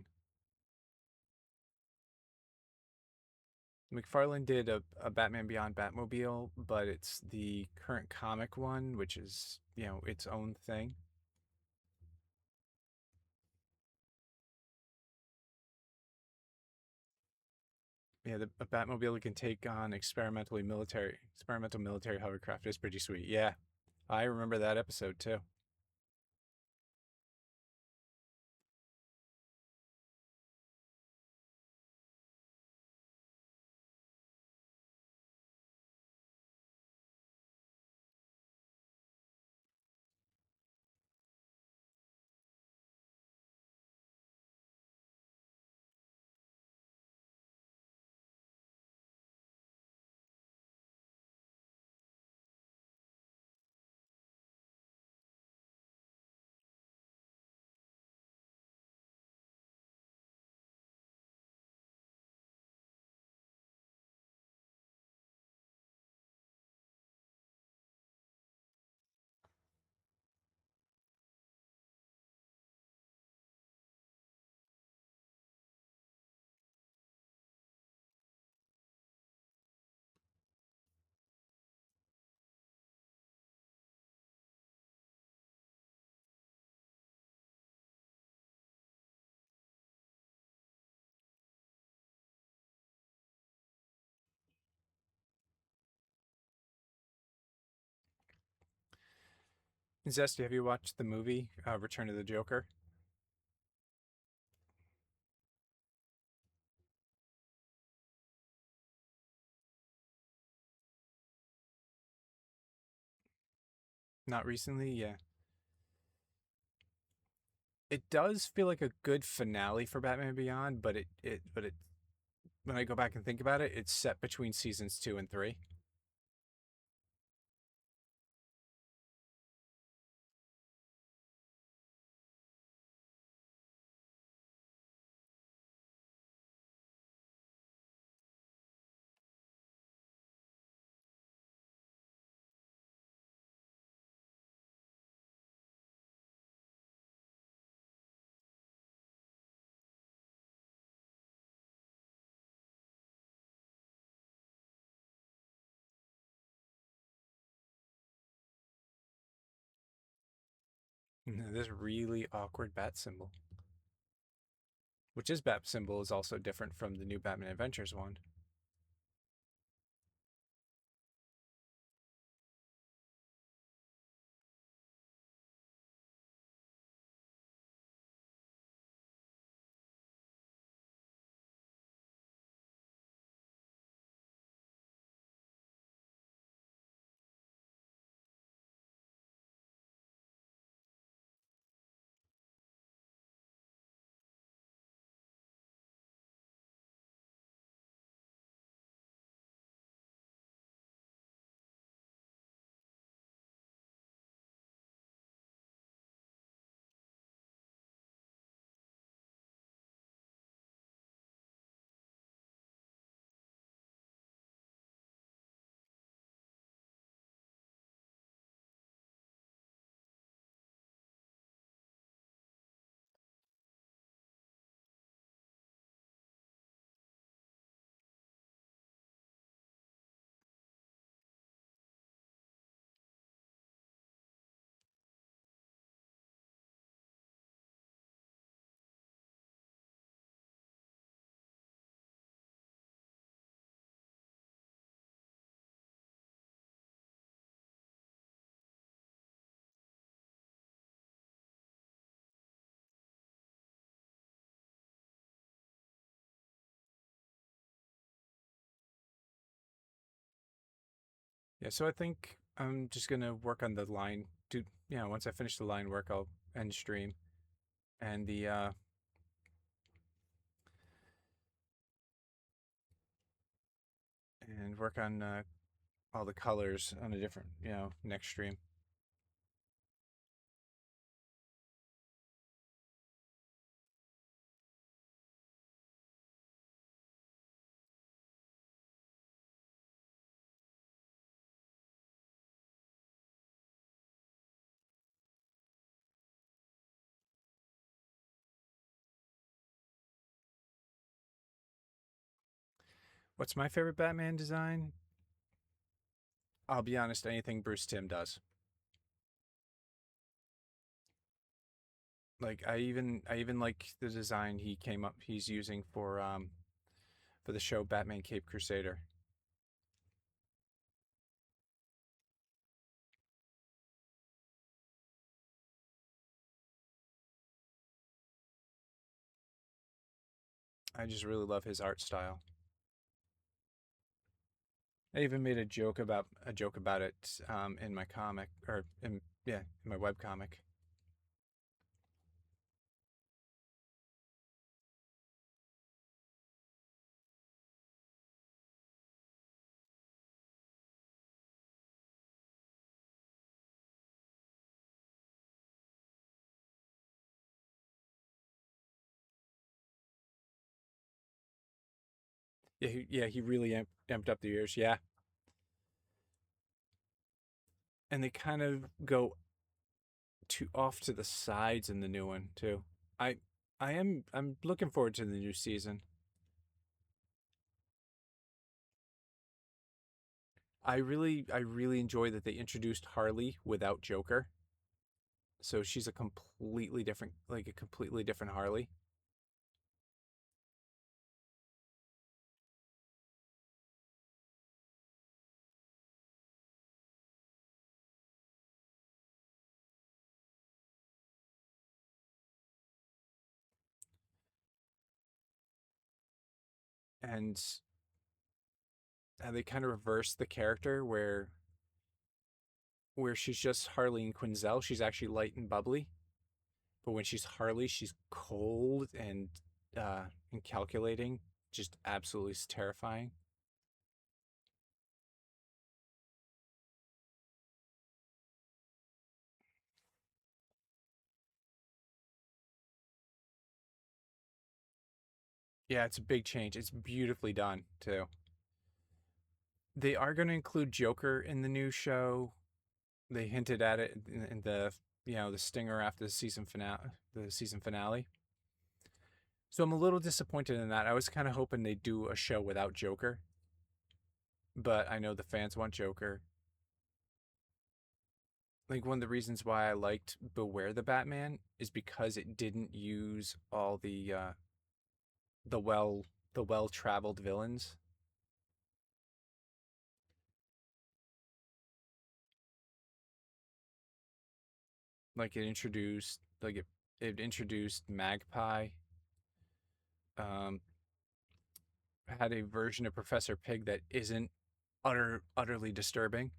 McFarlane did a Batman Beyond Batmobile, but it's the current comic one, which is, you know, its own thing. Yeah, a Batmobile can take on experimental military hovercraft is pretty sweet. Yeah, I remember that episode too. Zesty, have you watched the movie Return of the Joker? Not recently, yeah. It does feel like a good finale for Batman Beyond, but it when I go back and think about it, it's set between seasons 2 and 3. This really awkward bat symbol, which is bat symbol, is also different from the new Batman Adventures one. Yeah, so I think I'm just gonna work on the line. Do once I finish the line work, I'll end stream and the and work on all the colors on a different next stream. What's my favorite Batman design? I'll be honest, anything Bruce Timm does. Like I even like the design he's using for the show Batman Cape Crusader. I just really love his art style. I even made a joke about it in my comic or in my web comic. Yeah, he really amped up the ears. Yeah, and they kind of go too off to the sides in the new one too. I I'm looking forward to the new season. I really enjoy that they introduced Harley without Joker. So she's a completely different Harley. and how they kind of reversed the character where she's just Harleen Quinzel. She's actually light and bubbly, but when she's Harley, she's cold and calculating, just absolutely terrifying. Yeah, it's a big change. It's beautifully done too. They are going to include Joker in the new show. They hinted at it in the the stinger after the season finale. The season finale. So I'm a little disappointed in that. I was kind of hoping they'd do a show without Joker, but I know the fans want Joker. Like one of the reasons why I liked Beware the Batman is because it didn't use all the well the well traveled villains. Like it introduced Magpie. Um, had a version of Professor Pig that isn't utterly disturbing.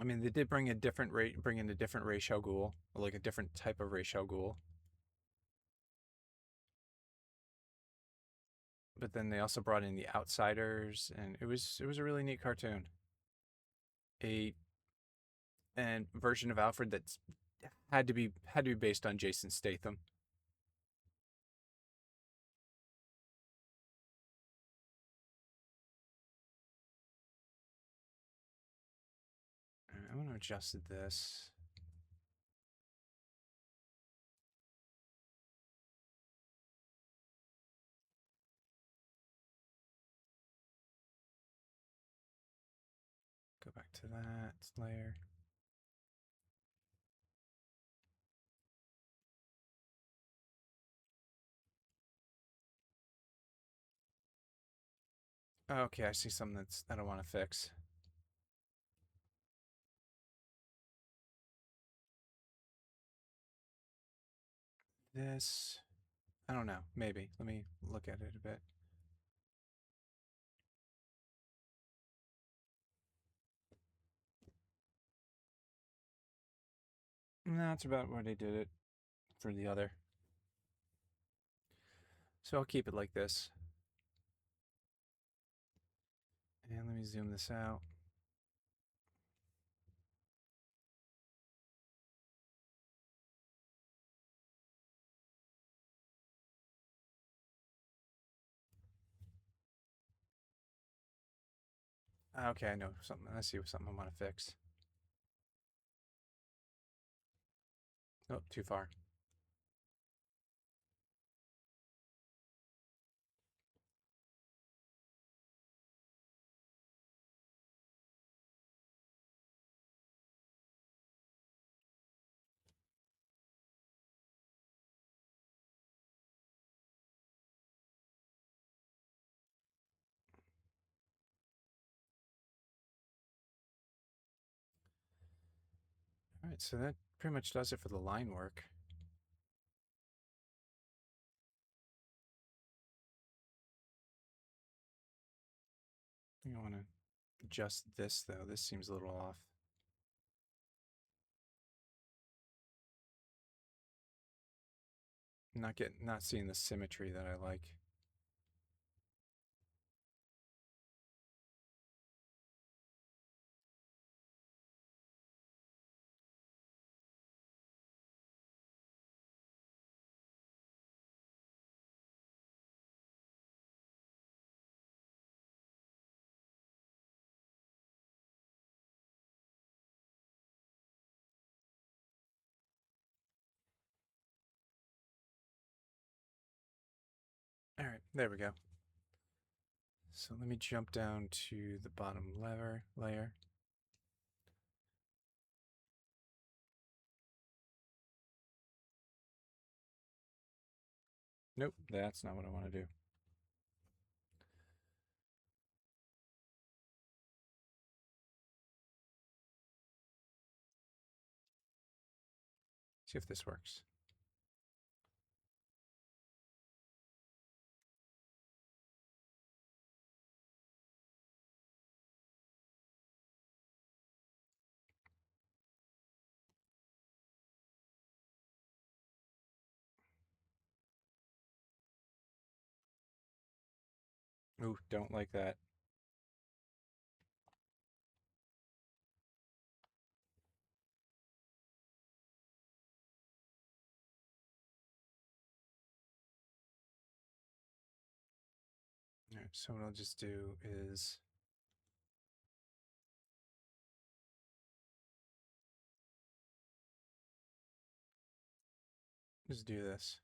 I mean, they did bring in a different Ra's al Ghul, like a different type of Ra's al Ghul. But then they also brought in the Outsiders, and it was a really neat cartoon. A and version of Alfred that's had to be based on Jason Statham. I want to adjust this. Go back to that layer. Okay, I see something that I want to fix. This, I don't know. Maybe. Let me look at it a bit. No, that's about where they did it for the other. So I'll keep it like this. And let me zoom this out. Okay, I know something. I see something I want to fix. Oh, too far. All right, so that pretty much does it for the line work. I think I want to adjust this though. This seems a little off. Not seeing the symmetry that I like. All right, there we go. So let me jump down to the bottom layer. Nope, that's not what I want to do. See if this works. Ooh, don't like that. All right, so what I'll just do is just do this.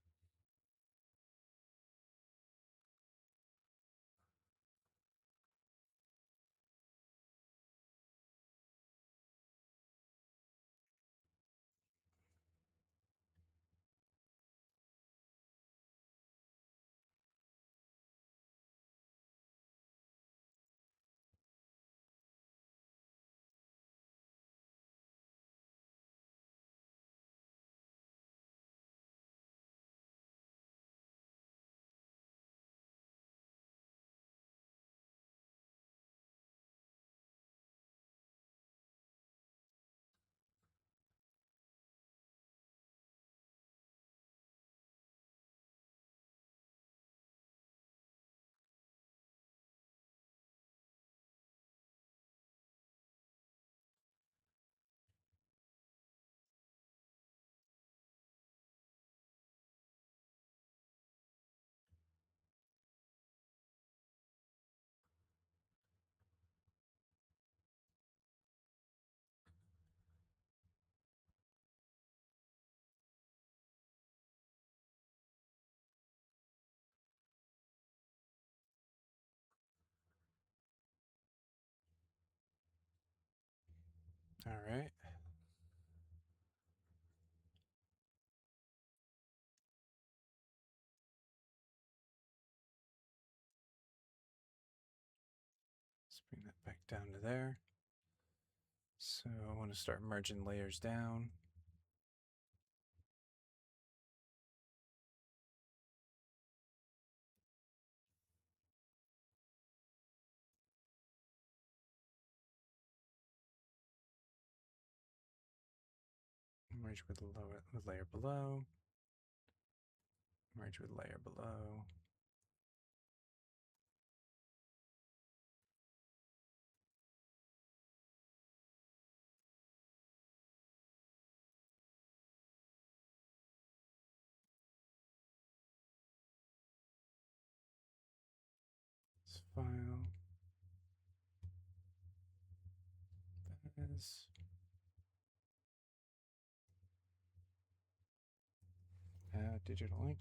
All right. Let's bring that back down to there. So I want to start merging layers down. Merge with the layer below. Merge with layer below. This file. That is. Add digital link.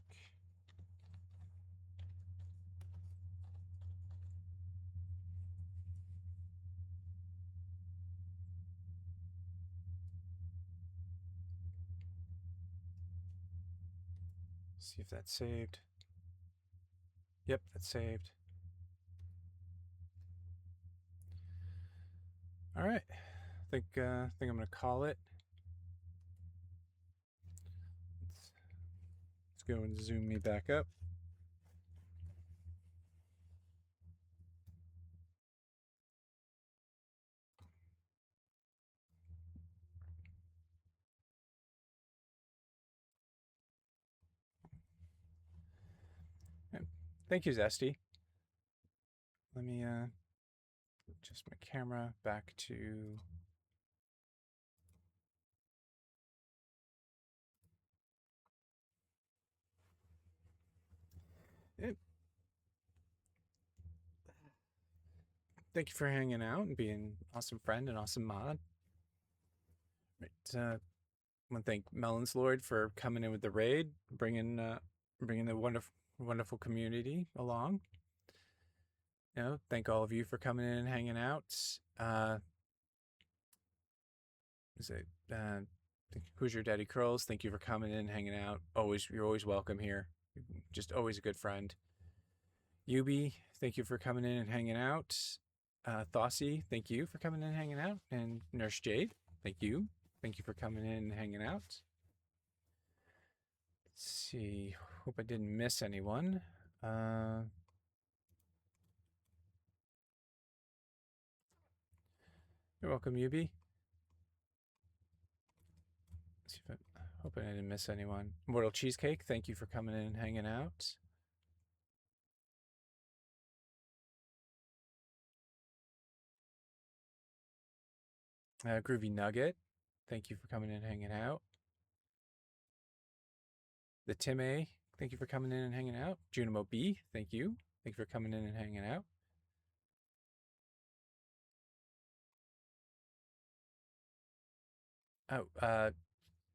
See if that's saved. Yep, that's saved. All right. I think I'm gonna call it. Let's go and zoom me back up. Thank you, Zesty. Let me adjust my camera back to it. Thank you for hanging out and being an awesome friend and awesome mod. Right, I want to thank Melons Lord for coming in with the raid, bringing the wonderful community along. Thank all of you for coming in and hanging out. Who's your daddy curls? Thank you for coming in and hanging out. You're always welcome here. Just always a good friend. Yubi, thank you for coming in and hanging out. Thossie, thank you for coming in and hanging out. And Nurse Jade, thank you. Thank you for coming in and hanging out. see. Hope I didn't miss anyone. You're welcome, Yubi. Let's see if I hope I didn't miss anyone. Mortal Cheesecake, thank you for coming in and hanging out. Groovy Nugget, thank you for coming in and hanging out. The Tim A, thank you for coming in and hanging out. Junimo B, thank you. Thank you for coming in and hanging out. Oh,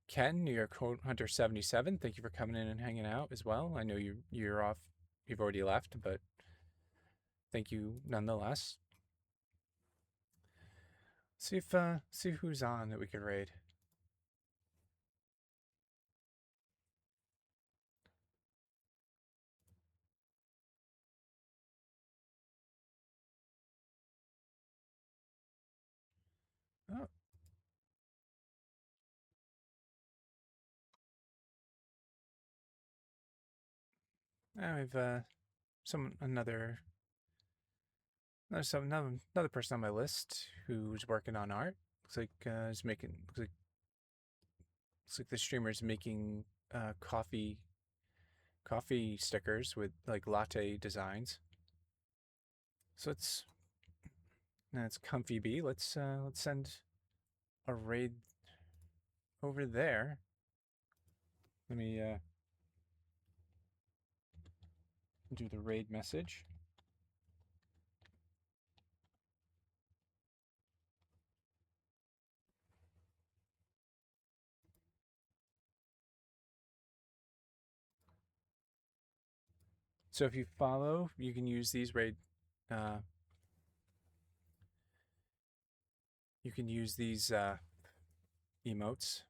Ken, New York Hunter 77, thank you for coming in and hanging out as well. I know you're off, you've already left, but thank you nonetheless. See who's on that we could raid. Oh. Now we have another person on my list who's working on art. Looks like the streamer's making coffee stickers with like latte designs. So that's Comfy B. Let's send a raid over there. Let me do the raid message. So if you follow, you can use these raid. You can use these emotes.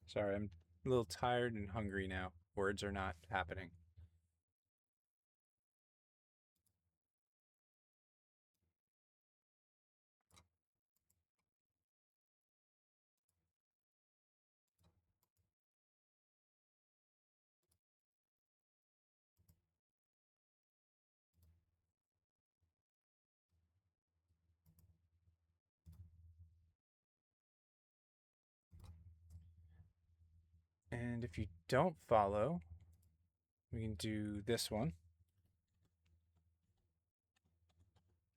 Sorry, I'm a little tired and hungry now. Words are not happening. And if you don't follow, we can do this one.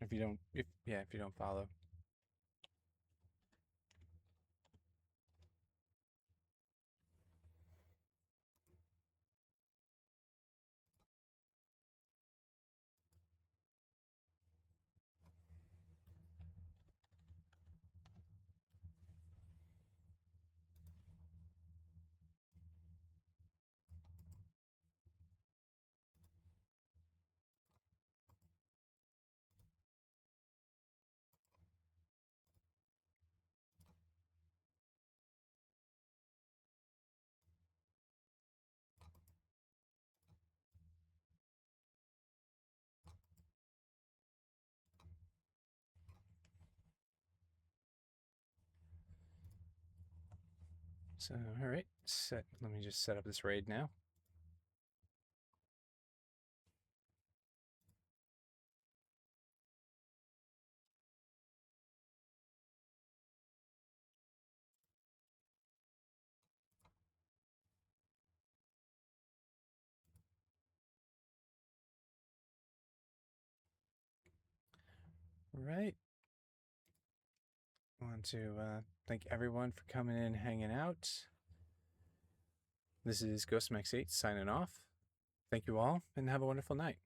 If you don't follow. So, all right, let me just set up this raid now. Right. I want to thank everyone for coming in and hanging out. This is GhostMax8 signing off. Thank you all, and have a wonderful night.